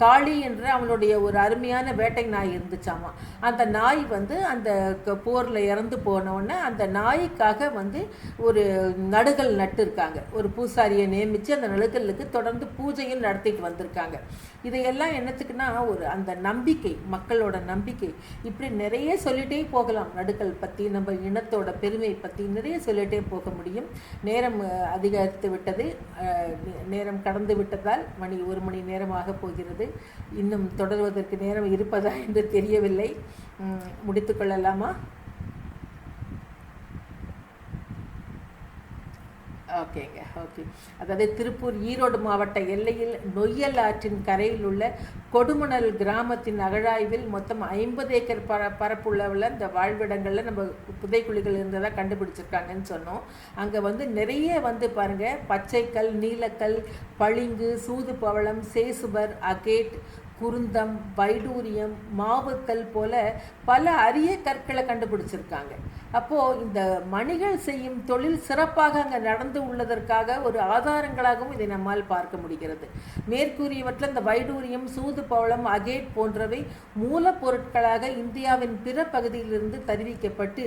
[SPEAKER 1] காளி என்ற அவனுடைய ஒரு அருமையான வேட்டை நாய் இருந்துச்சாமா. அந்த நாய் அந்த போர்ல இறந்து போனவுடனே அந்த நாய்க்காக ஒரு நடுகல் நட்டு இருக்காங்க. ஒரு பூசாரியை நியமிச்சு அந்த நடுகலுக்கு தொடர்ந்து பூஜையும் நடத்திட்டு வந்திருக்காங்க. இதையெல்லாம் என்னத்துக்குன்னா ஒரு அந்த நம்பிக்கை, மக்களோட நம்பிக்கை. இப்படி நிறைய சொல்லிட்டே போகலாம். நடுக்கல் பற்றி, நம்ம இனத்தோட பெருமை பற்றி நிறைய சொல்லிட்டே போக முடியும். நேரம் அதிகரித்து விட்டது. நேரம் கடந்து விட்டதால் மணி 1 மணி நேரமாக போகிறது. இன்னும் தொடர்வதற்கு நேரம் இருப்பதா என்று தெரியவில்லை. முடித்துக்கொள்ளலாமா? ஓகேங்க, ஓகே. அதாவது திருப்பூர் ஈரோடு மாவட்ட எல்லையில் நொய்யல் ஆற்றின் கரையில் உள்ள கொடுமணல் கிராமத்தின் அகழாய்வில் மொத்தம் 50 ஏக்கர் பரப்புள்ள இந்த வாழ்விடங்களில் நம்ம புதைக்குழிகள் இருந்ததாக கண்டுபிடிச்சிருக்காங்கன்னு சொன்னோம். அங்கே நிறைய பாருங்க, பச்சைக்கல், நீலக்கல், பளிங்கு, சூது பவளம், சேசுபர், அகேட், குருந்தம், வைடூரியம், மாவுக்கல் போல பல அரிய கற்களை கண்டுபிடிச்சிருக்காங்க. அப்போது இந்த மணிகள் செய்யும் தொழில் சிறப்பாக அங்கே நடந்து உள்ளதற்காக ஒரு ஆதாரங்களாகவும் இதை நம்மால் பார்க்க முடிகிறது. மேற்கூறியவற்றில் இந்த வைடூரியம், சூது பவளம், அகேட் போன்றவை மூலப்பொருட்களாக இந்தியாவின் பிற பகுதியிலிருந்து தருவிக்கப்பட்டு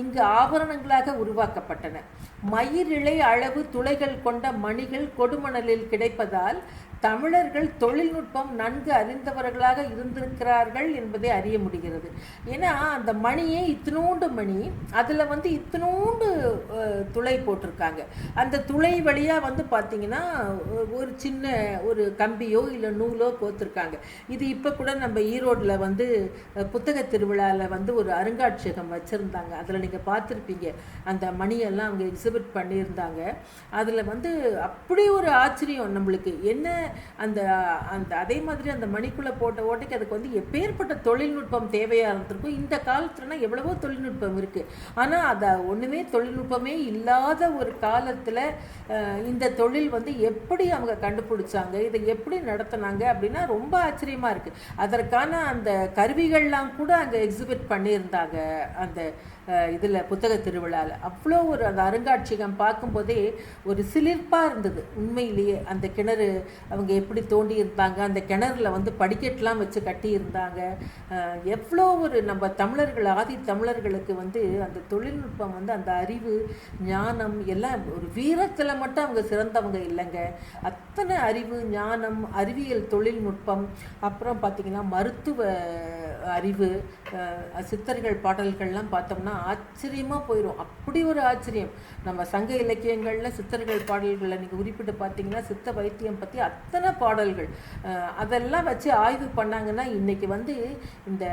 [SPEAKER 1] இங்கு ஆபரணங்களாக உருவாக்கப்பட்டன. மயிரிழை அளவு துளைகள் கொண்ட மணிகள் கொடுமணலில் கிடைப்பதால் தமிழர்கள் தொழில்நுட்பம் நன்கு அறிந்தவர்களாக இருந்திருக்கிறார்கள் என்பதை அறிய முடிகிறது. ஏன்னா அந்த மணியே இத்தினோண்டு மணி, அதில் இத்தினோண்டு துளை போட்டிருக்காங்க. அந்த துளை வழியாக பார்த்தீங்கன்னா ஒரு சின்ன ஒரு கம்பியோ இல்லை நூலோ கோத்திருக்காங்க. இது இப்போ கூட நம்ம ஈரோட்டில் புத்தக திருவிழாவில் ஒரு அருங்காட்சியகம் வச்சுருந்தாங்க. அதில் நீங்கள் பார்த்துருப்பீங்க. அந்த மணியெல்லாம் அவங்க எக்ஸிபிட் பண்ணியிருந்தாங்க. அதில் அப்படி ஒரு ஆச்சரியம் நம்மளுக்கு. என்ன அந்த அந்த அதே மாதிரி அந்த மணிக்குள்ளே போட்ட ஓட்டைக்கு அதுக்கு எப்பேற்பட்ட தொழில்நுட்பம் தேவையாக இருந்திருக்கும். இந்த காலத்துலனா எவ்வளவோ தொழில்நுட்பம் இருக்குது. ஆனால் அதை ஒன்றுமே தொழில்நுட்பமே இல்லாத ஒரு காலத்தில் இந்த தொழில் எப்படி அவங்க கண்டுபிடிச்சாங்க, இதை எப்படி நடத்தினாங்க அப்படின்னா ரொம்ப ஆச்சரியமாக இருக்குது. அதற்கான அந்த கருவிகள்லாம் கூட அங்கே எக்ஸிபிட் பண்ணியிருந்தாங்க அந்த இதில் புத்தக திருவிழாவில். அவ்வளோ ஒரு அந்த அருங்காட்சியகம் பார்க்கும்போதே ஒரு சிலிர்ப்பாக இருந்தது உண்மையிலேயே. அந்த கிணறு அவங்க எப்படி தோண்டி இருந்தாங்க, அந்த கிணறுல படிக்கட்டெலாம் வச்சு கட்டியிருந்தாங்க. எவ்வளோ ஒரு நம்ம தமிழர்கள், ஆதி தமிழர்களுக்கு அந்த தொழில்நுட்பம் அந்த அறிவு, ஞானம் எல்லாம் ஒரு வீரத்தில் மட்டும் அவங்க சிறந்தவங்க இல்லைங்க. அத்தனை அறிவு, ஞானம், அறிவியல், தொழில்நுட்பம், அப்புறம் பார்த்திங்கன்னா மருத்துவ அறிவு, சித்தர்கள் பாடல்கள்லாம் பார்த்தோம்னா ஆச்சரியமாக போயிடும். அப்படி ஒரு ஆச்சரியம். நம்ம சங்க இலக்கியங்களில் சித்தர்கள் பாடல்களில் நீங்கள் குறிப்பிட்டு பார்த்தீங்கன்னா சித்த வைத்தியம் பற்றி அத்தனை பாடல்கள், அதெல்லாம் வச்சு ஆய்வு பண்ணாங்கன்னா இன்றைக்கி வந்து இந்த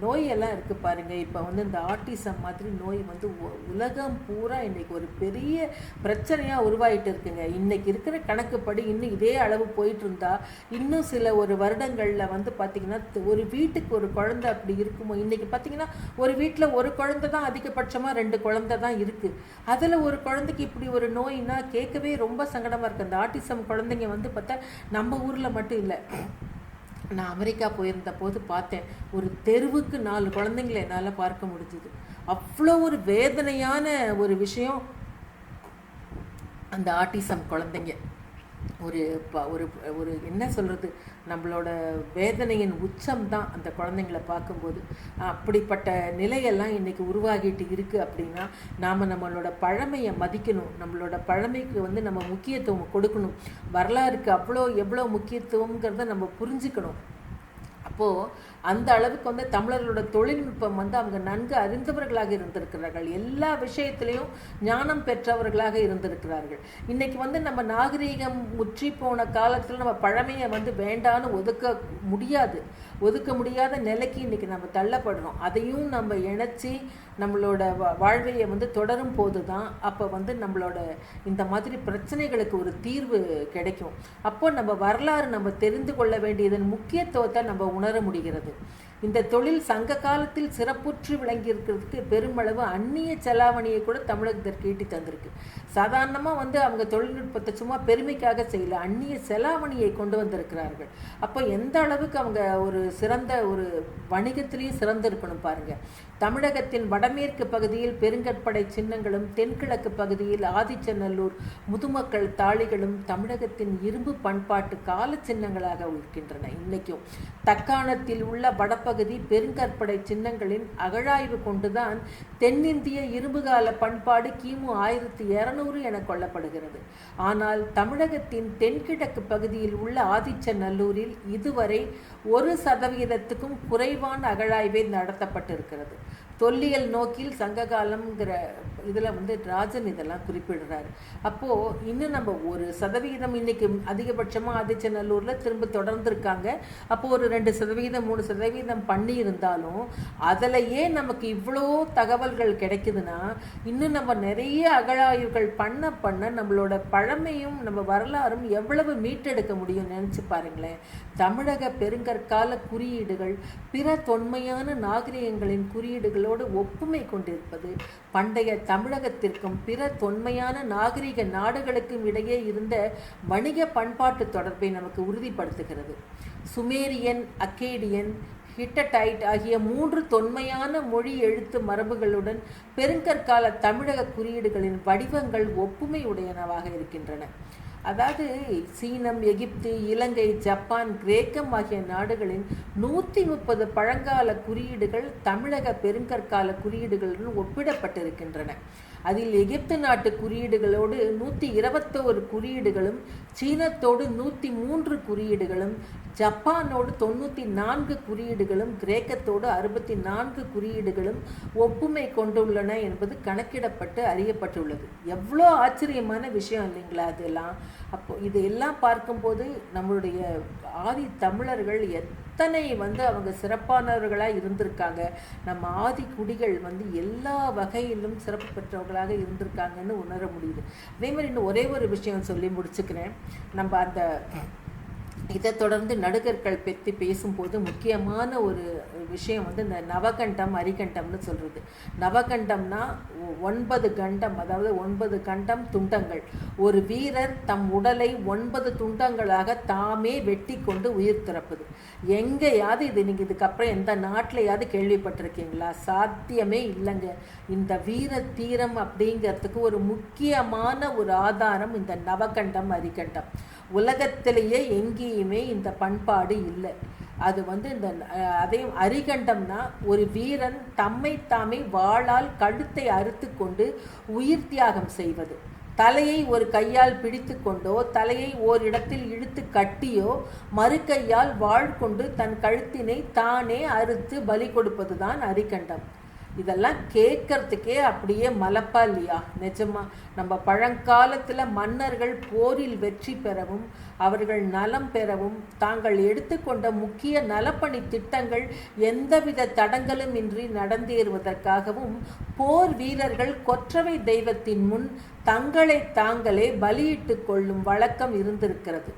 [SPEAKER 1] நோயெல்லாம் இருக்குது பாருங்கள். இப்போ வந்து இந்த ஆட்டிசம் மாதிரி நோய் வந்து உலகம் பூரா இன்றைக்கி ஒரு பெரிய பிரச்சனையாக உருவாகிட்டு இருக்குங்க. இன்றைக்கி இருக்கிற கணக்குப்படி இன்னும் இதே அளவு போயிட்டு இருந்தா இன்னும் சில ஒரு வருடங்களில் வந்து பார்த்திங்கன்னா ஒரு வீட்டுக்கு ஒரு குழந்தை அப்படி இருக்குமோ. இன்றைக்கி பார்த்திங்கன்னா ஒரு வீட்டில் ஒரு குழந்தை தான், அதிகபட்சமாக 2 குழந்தை தான் இருக்குது. அதில் ஒரு குழந்தைக்கு இப்படி ஒரு நோயினா கேட்கவே ரொம்ப சங்கடமாக இருக்குது. அந்த ஆட்டிசம் குழந்தைங்க வந்து பார்த்தா நம்ம ஊரில் மட்டும் இல்லை, நான் அமெரிக்கா போயிருந்த போது பார்த்தேன். ஒரு தெருவுக்கு 4 குழந்தைங்களை என்னால் பார்க்க முடிஞ்சுது. அவ்வளோ ஒரு வேதனையான ஒரு விஷயம் அந்த ஆட்டிசம் குழந்தைங்க. ஒரு ஒரு ஒரு என்ன சொல்கிறது, நம்மளோட வேதனையின் உச்சம் தான் அந்த குழந்தைங்களை பார்க்கும்போது. அப்படிப்பட்ட நிலையெல்லாம் இன்றைக்கி உருவாகிட்டு இருக்குது. அப்படின்னா நாம் நம்மளோட பழமையை மதிக்கணும், நம்மளோட பழமைக்கு வந்து நம்ம முக்கியத்துவம் கொடுக்கணும். வரலாறுக்கு எவ்வளோ முக்கியத்துவங்கிறத நம்ம புரிஞ்சுக்கணும். அப்போது அந்த அளவுக்கு வந்து தமிழர்களோட தொழில்நுட்பம் வந்து அவங்க நன்கு அறிந்தவர்களாக இருந்திருக்கிறார்கள். எல்லா விஷயத்திலையும் ஞானம் பெற்றவர்களாக இருந்திருக்கிறார்கள். இன்றைக்கி வந்து நம்ம நாகரீகம் முற்றி போன காலத்தில் நம்ம பழமையை வந்து வேண்டான்னு ஒதுக்க முடியாத நிலைக்கு இன்றைக்கி நம்ம தள்ளப்படுறோம். அதையும் நம்ம இணைச்சி நம்மளோட வாழ்வையை வந்து தொடரும் போது தான் அப்போ வந்து நம்மளோட இந்த மாதிரி பிரச்சனைகளுக்கு ஒரு தீர்வு கிடைக்கும். அப்போ நம்ம வரலாறு நம்ம தெரிந்து கொள்ள வேண்டியதன் முக்கியத்துவத்தை நம்ம உணர முடிகிறது. இந்த தொழில் சங்க காலத்தில் சிறப்புற்று விளங்கி இருக்கிறதுக்கு பெருமளவு அந்நிய செலாவணியை கூட தமிழகத்திற்கு ஈட்டி தந்திருக்கு. சாதாரணமாக வந்து அவங்க தொழில்நுட்பத்தை சும்மா பெருமைக்காக செய்யல, அந்நிய செலாவணியை கொண்டு வந்திருக்கிறார்கள். அப்போ எந்த அளவுக்கு அவங்க ஒரு சிறந்த ஒரு வணிகத்திலையும் சிறந்திருக்கணும் பாருங்கள். தமிழகத்தின் வடமேற்கு பகுதியில் பெருங்கற்படை சின்னங்களும், தென்கிழக்கு பகுதியில் ஆதிச்சநல்லூர் முதுமக்கள் தாளிகளும் தமிழகத்தின் இரும்பு பண்பாட்டு கால சின்னங்களாக இருக்கின்றன. இன்னைக்கும் தக்காணத்தில் உள்ள வடபகுதி பெருங்கற்படை சின்னங்களின் அகழாய்வு கொண்டுதான் தென்னிந்திய இரும்புகால பண்பாடு கிமு 1200 என கொள்ளப்படுகிறது. ஆனால் தமிழகத்தின் தென்கிழக்கு பகுதியில் உள்ள ஆதிச்சநல்லூரில் இதுவரை 1% குறைவான அகழாய்வே நடத்தப்பட்டிருக்கிறது. தொல்லியல் நோக்கில் சங்ககாலம்ங்கிற இதில் வந்து ராஜன் இதெல்லாம் குறிப்பிடுறாரு. அப்போது இன்னும் நம்ம 1% இன்றைக்கி அதிகபட்சமாக ஆதிச்சநல்லூரில் திரும்ப தொடர்ந்துருக்காங்க. அப்போது ஒரு 2%, 3% பண்ணியிருந்தாலும் அதிலையே நமக்கு இவ்வளோ தகவல்கள் கிடைக்குதுன்னா இன்னும் நம்ம நிறைய அகழாய்வுகள் பண்ண நம்மளோட பழமையும் நம்ம வரலாறும் எவ்வளவு மீட்டெடுக்க முடியும் நினச்சி பாருங்களேன். தமிழக பெருங்கற்கால குறியீடுகள் பிற தொன்மையான நாகரிகங்களின் குறியீடுகளோடு ஒப்புமை கொண்டிருப்பது பண்டைய தமிழகத்திற்கும் பிற தொன்மையான நாகரிக நாடுகளுக்கும் இடையே இருந்த வணிக பண்பாட்டு தொடர்பை நமக்கு உறுதிப்படுத்துகிறது. சுமேரியன், அக்கேடியன், ஹிட்டடைட் ஆகிய 3 தொன்மையான மொழி எழுத்து மரபுகளுடன் பெருங்கற்கால தமிழக குறியீடுகளின் வடிவங்கள் ஒப்புமை உடையனவாக இருக்கின்றன. அதாவது சீனம், எகிப்து, இலங்கை, ஜப்பான், கிரேக்கம் ஆகிய நாடுகளின் 130 பழங்கால குறியீடுகள் தமிழக பெருங்கற்கால குறியீடுகளுடன் ஒப்பிடப்பட்டிருக்கின்றன. அதில் எகிப்து நாட்டு குறியீடுகளோடு 121 குறியீடுகளும், சீனத்தோடு 103 குறியீடுகளும், ஜப்பானோடு 94 குறியீடுகளும், கிரேக்கத்தோடு 64 குறியீடுகளும் ஒப்புமை கொண்டுள்ளன என்பது கணக்கிடப்பட்டு அறியப்பட்டுள்ளது. எவ்வளோ ஆச்சரியமான விஷயம் இல்லைங்களா அதெல்லாம். அப்போது இதையெல்லாம் பார்க்கும்போது நம்மளுடைய ஆதி தமிழர்கள் எத்தனை வந்து அவங்க சிறப்பானவர்களாக இருந்திருக்காங்க. நம்ம ஆதி குடிகள் வந்து எல்லா வகையிலும் சிறப்பு பெற்றவர்களாக இருந்திருக்காங்கன்னு உணர முடியுது. அதே மாதிரி இன்னும் ஒரே ஒரு விஷயம் சொல்லி முடிச்சுக்கிறேன். நம்ம அந்த இதை தொடர்ந்து நடுகற்கள் பற்றி பேசும்போது முக்கியமான ஒரு விஷயம் வந்து இந்த நவகண்டம், அரிகண்டம்னு சொல்கிறது. நவகண்டம்னா 9 கண்டம், அதாவது 9 கண்டம் துண்டங்கள். ஒரு வீரர் தம் உடலை 9 துண்டங்களாக தாமே வெட்டி கொண்டு உயிர் திறப்பது. எங்கேயாவது இது நீங்கள் இதுக்கப்புறம் எந்த நாட்டிலையாவது கேள்விப்பட்டிருக்கீங்களா? சாத்தியமே இல்லைங்க. இந்த வீர தீரம் அப்படிங்கிறதுக்கு ஒரு முக்கியமான ஒரு ஆதாரம் இந்த நவகண்டம், அரிகண்டம். உலகத்திலேயே எங்கேயுமே இந்த பண்பாடு இல்லை. அது வந்து இந்த அதையும் அரிகண்டம்னா ஒரு வீரன் தம்மை தாமே வாளால் கழுத்தை அறுத்து கொண்டு உயிர் தியாகம் செய்வது. தலையை ஒரு கையால் பிடித்து கொண்டோ தலையை ஓரிடத்தில் இழுத்து கட்டியோ மறு கையால் வாழ் கொண்டு தன் கழுத்தினை தானே அறுத்து பலி கொடுப்பதுதான் அரிக்கண்டம். இதெல்லாம் கேட்கறதுக்கே அப்படியே மலப்பா இல்லையா? நிஜமா நம்ம பழங்காலத்தில் மன்னர்கள் போரில் வெற்றி பெறவும் அவர்கள் நலம் பெறவும் தாங்கள் எடுத்துக்கொண்ட முக்கிய நலப்பணி திட்டங்கள் எந்தவித தடங்களும் இன்றி நடந்தேறுவதற்காகவும் போர் வீரர்கள் கொற்றவை தெய்வத்தின் முன் தங்களை தாங்களே பலியிட்டு கொள்ளும் வழக்கம் இருந்திருக்கிறது.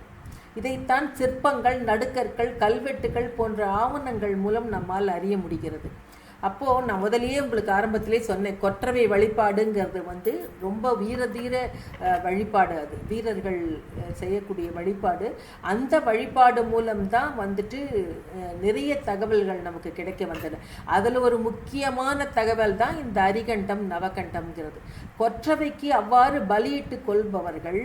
[SPEAKER 1] இதைத்தான் சிற்பங்கள், நடுக்கற்கள், கல்வெட்டுகள் போன்ற ஆவணங்கள் மூலம் நம்மால் அறிய முடிகிறது. அப்போது நான் முதலியே உங்களுக்கு ஆரம்பத்திலே சொன்னேன், கொற்றவை வழிபாடுங்கிறது ரொம்ப வீரதீர வழிபாடு. அது வீரர்கள் செய்யக்கூடிய வழிபாடு. அந்த வழிபாடு மூலம்தான் நிறைய தகவல்கள் நமக்கு கிடைக்க வந்தன. அதில் ஒரு முக்கியமான தகவல் தான் இந்த அரிகண்டம் நவகண்டம்ங்கிறது. கொற்றவைக்கு அவ்வாறு பலியிட்டு கொள்பவர்கள்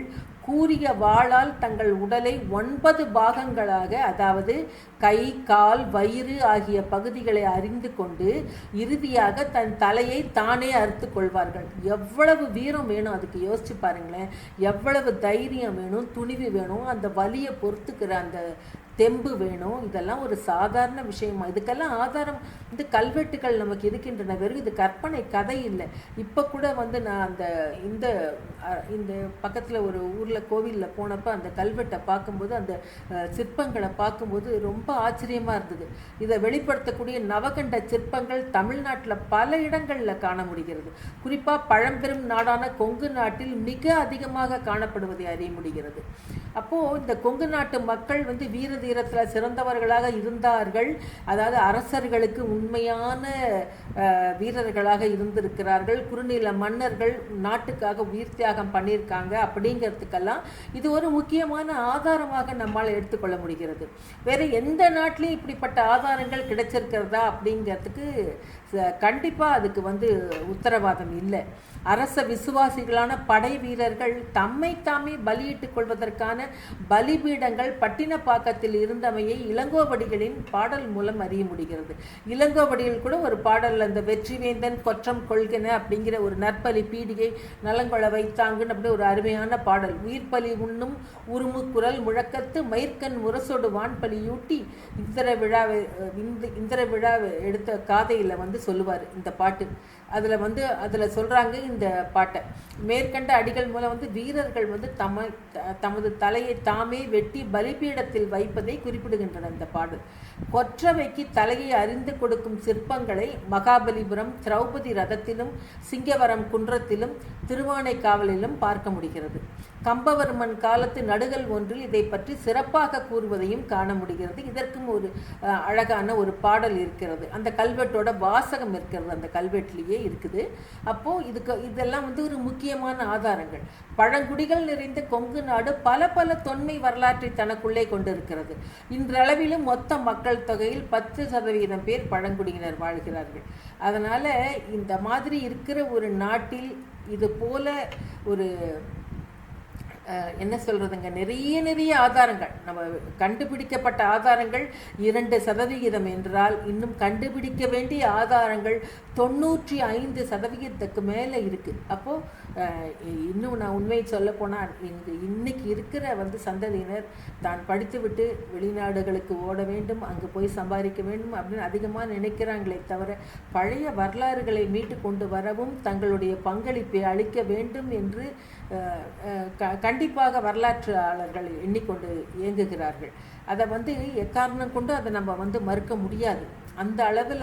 [SPEAKER 1] கூரிய வாளால் தங்கள் உடலை 9 பாகங்களாக, அதாவது கை, கால், வயிறு ஆகிய பகுதிகளை அறிந்து கொண்டு இறுதியாக தன் தலையை தானே அறுத்து கொள்வார்கள். எவ்வளவு வீரம் வேணும் அதுக்கு, யோசிச்சு பாருங்களேன். எவ்வளவு தைரியம் வேணும், துணிவு வேணும், அந்த வலியை பொறுத்துக்கிற அந்த தெம்பு வேணும். இதெல்லாம் ஒரு சாதாரண விஷயமா? இதுக்கெல்லாம் ஆதாரம் கல்வெட்டுகள் நமக்கு இருக்கின்றன. வெறும் இது கற்பனை கதை இல்லை. இப்போ கூட நான் இந்த இந்த பக்கத்தில் ஒரு ஊரில் கோவிலில் போனப்போ அந்த கல்வெட்டை பார்க்கும்போது, அந்த சிற்பங்களை பார்க்கும்போது ரொம்ப ஆச்சரியமாக இருந்தது. இதை வெளிப்படுத்தக்கூடிய நவகண்ட சிற்பங்கள் தமிழ்நாட்டில் பல இடங்களில் காண முடிகிறது. குறிப்பாக பழம்பெரும் நாடான கொங்கு நாட்டில் மிக அதிகமாக காணப்படுவதை அறிய முடிகிறது. அப்போது இந்த கொங்கு நாட்டு மக்கள் வீர தீரத்தில் சிறந்தவர்களாக இருந்தார்கள். அதாவது அரசர்களுக்கு உண்மையான வீரர்களாக இருந்திருக்கிறார்கள். குறுநில மன்னர்கள் நாட்டுக்காக உயிர் தியாகம் பண்ணியிருக்காங்க. அப்படிங்கிறதுக்கெல்லாம் இது ஒரு முக்கியமான ஆதாரமாக நம்மால் எடுத்துக்கொள்ள முடிகிறது. வேறு எந்த நாட்டிலையும் இப்படிப்பட்ட ஆதாரங்கள் கிடைச்சிருக்கிறதா அப்படிங்கிறதுக்கு கண்டிப்பாக அதுக்கு உத்தரவாதம் இல்லை. அரச விசுவாசிகளான படை வீரர்கள் தம்மை தாமே பலியிட்டுக் கொள்வதற்கான பலிபீடங்கள் பட்டினப்பாக்கத்தில் இருந்தமையை இளங்கோவடிகளின் பாடல் மூலம் அறிய முடிகிறது. இளங்கோவடிகள் கூட ஒரு பாடல், அந்த வெற்றிவேந்தன் கொற்றம் கொள்கென அப்படிங்கிற ஒரு நற்பலி பீடிகை நலங்கொள வைத்தாங்கன்னு அப்படி ஒரு அருமையான பாடல். உயிர்பலி உண்ணும் உருமு குரல் முழக்கத்து மயிர்கண் முரசோடு வான்பலியூட்டி இந்திர விழாவை எடுத்த காதையில் சொல்லுவார் இந்த பாட்டு. அதில் சொல்கிறாங்க இந்த பாட்டை. மேற்கண்ட அடிகள் மூலம் வீரர்கள் தமது தலையை தாமே வெட்டி பலிபீடத்தில் வைப்பதை குறிப்பிடுகின்றன இந்த பாடல். கொற்றவைக்கு தலையை அறிந்து கொடுக்கும் சிற்பங்களை மகாபலிபுரம் திரௌபதி ரதத்திலும் சிங்கவரம் குன்றத்திலும் திருவானைக்காவலிலும் பார்க்க முடிகிறது. கம்பவர்மன் காலத்து நடுகள் ஒன்றில் இதை பற்றி சிறப்பாக கூறுவதையும் காண முடிகிறது. இதற்கும் ஒரு அழகான ஒரு பாடல் இருக்கிறது. அந்த கல்வெட்டோட வாசகம் இருக்கிறது, அந்த கல்வெட்டிலேயே இருக்குது. அப்போது இதெல்லாம் ஒரு முக்கியமான ஆதாரங்கள். பழங்குடிகள் நிறைந்த கொங்கு நாடு பல தொன்மை வரலாற்றை தனக்குள்ளே கொண்டிருக்கிறது. இன்றளவிலும் மொத்த மக்கள் தொகையில் 10% பேர் பழங்குடியினர் வாழ்கிறார்கள். அதனால் இந்த மாதிரி இருக்கிற ஒரு நாட்டில் இது போல ஒரு என்ன சொல்கிறதுங்க, நிறைய ஆதாரங்கள், நம்ம கண்டுபிடிக்கப்பட்ட ஆதாரங்கள் 2% என்றால் இன்னும் கண்டுபிடிக்க வேண்டிய ஆதாரங்கள் 95% மேலே இருக்குது. அப்போது இன்னும் நான் உண்மையை சொல்ல போனால் இன்னைக்கு இருக்கிற சந்ததியினர் தான் படித்துவிட்டு வெளிநாடுகளுக்கு ஓட வேண்டும், அங்கே போய் சம்பாதிக்க வேண்டும் அப்படின்னு அதிகமாக நினைக்கிறாங்களே தவிர பழைய வரலாறுகளை மீட்டு கொண்டு வரவும் தங்களுடைய பங்களிப்பை அளிக்க வேண்டும் என்று கண்டிப்பாக வரலாற்றாளர்கள் எண்ணிக்கொண்டு இயங்குகிறார்கள். அதை எக்காரணம் கொண்டு அதை நம்ம மறுக்க முடியாது. அந்த அளவில்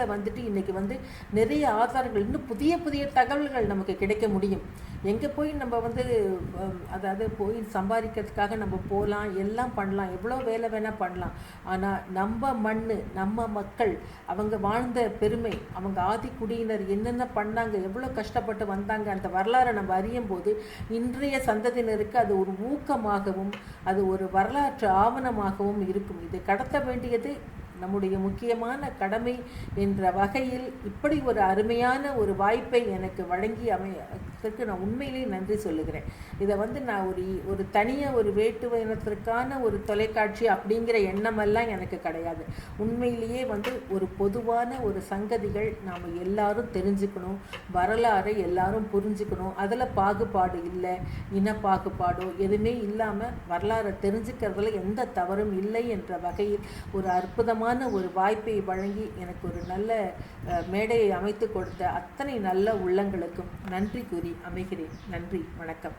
[SPEAKER 1] இன்னைக்கு நிறைய ஆதாரங்கள், இன்னும் புதிய தகவல்கள் நமக்கு கிடைக்க முடியும். எங்கே போய் நம்ம அதாவது போய் சம்பாதிக்கிறதுக்காக நம்ம போகலாம், எல்லாம் பண்ணலாம், எவ்வளோ வேலை வேணால் பண்ணலாம். ஆனால் நம்ம மண், நம்ம மக்கள், அவங்க வாழ்ந்த பெருமை, அவங்க ஆதிக்குடியினர் என்னென்ன பண்ணாங்க, எவ்வளோ கஷ்டப்பட்டு வந்தாங்க, அந்த வரலாறை நம்ம அறியும் போது இன்றைய சந்ததியினருக்கு அது ஒரு ஊக்கமாகவும் அது ஒரு வரலாற்று ஆவணமாகவும் இருக்கும். இதை கடத்த வேண்டியது நம்முடைய முக்கியமான கடமை என்ற வகையில் இப்படி ஒரு அருமையான ஒரு வாய்ப்பை எனக்கு வழங்கி அமையதற்கு நான் உண்மையிலேயே நன்றி சொல்லுகிறேன். இதை நான் ஒரு தனியாக ஒரு வேட்டுவ இனத்திற்கான ஒரு தொலைக்காட்சி அப்படிங்கிற எண்ணமெல்லாம் எனக்கு கிடையாது. உண்மையிலேயே ஒரு பொதுவான ஒரு சங்கதிகள் நாம் எல்லாரும் தெரிஞ்சுக்கணும், வரலாறை எல்லாரும் புரிஞ்சுக்கணும். அதில் பாகுபாடு இல்லை, இன பாகுபாடோ எதுவுமே இல்லாமல் வரலாறை தெரிஞ்சுக்கிறதுல எந்த தவறும் இல்லை என்ற வகையில் ஒரு அற்புதமான ஒரு வாய்ப்பை வழங்கி எனக்கு ஒரு நல்ல மேடையை அமைத்து கொடுத்த அத்தனை நல்ல உள்ளங்களுக்கும் நன்றி கூறி அமைகிறேன். நன்றி, வணக்கம்.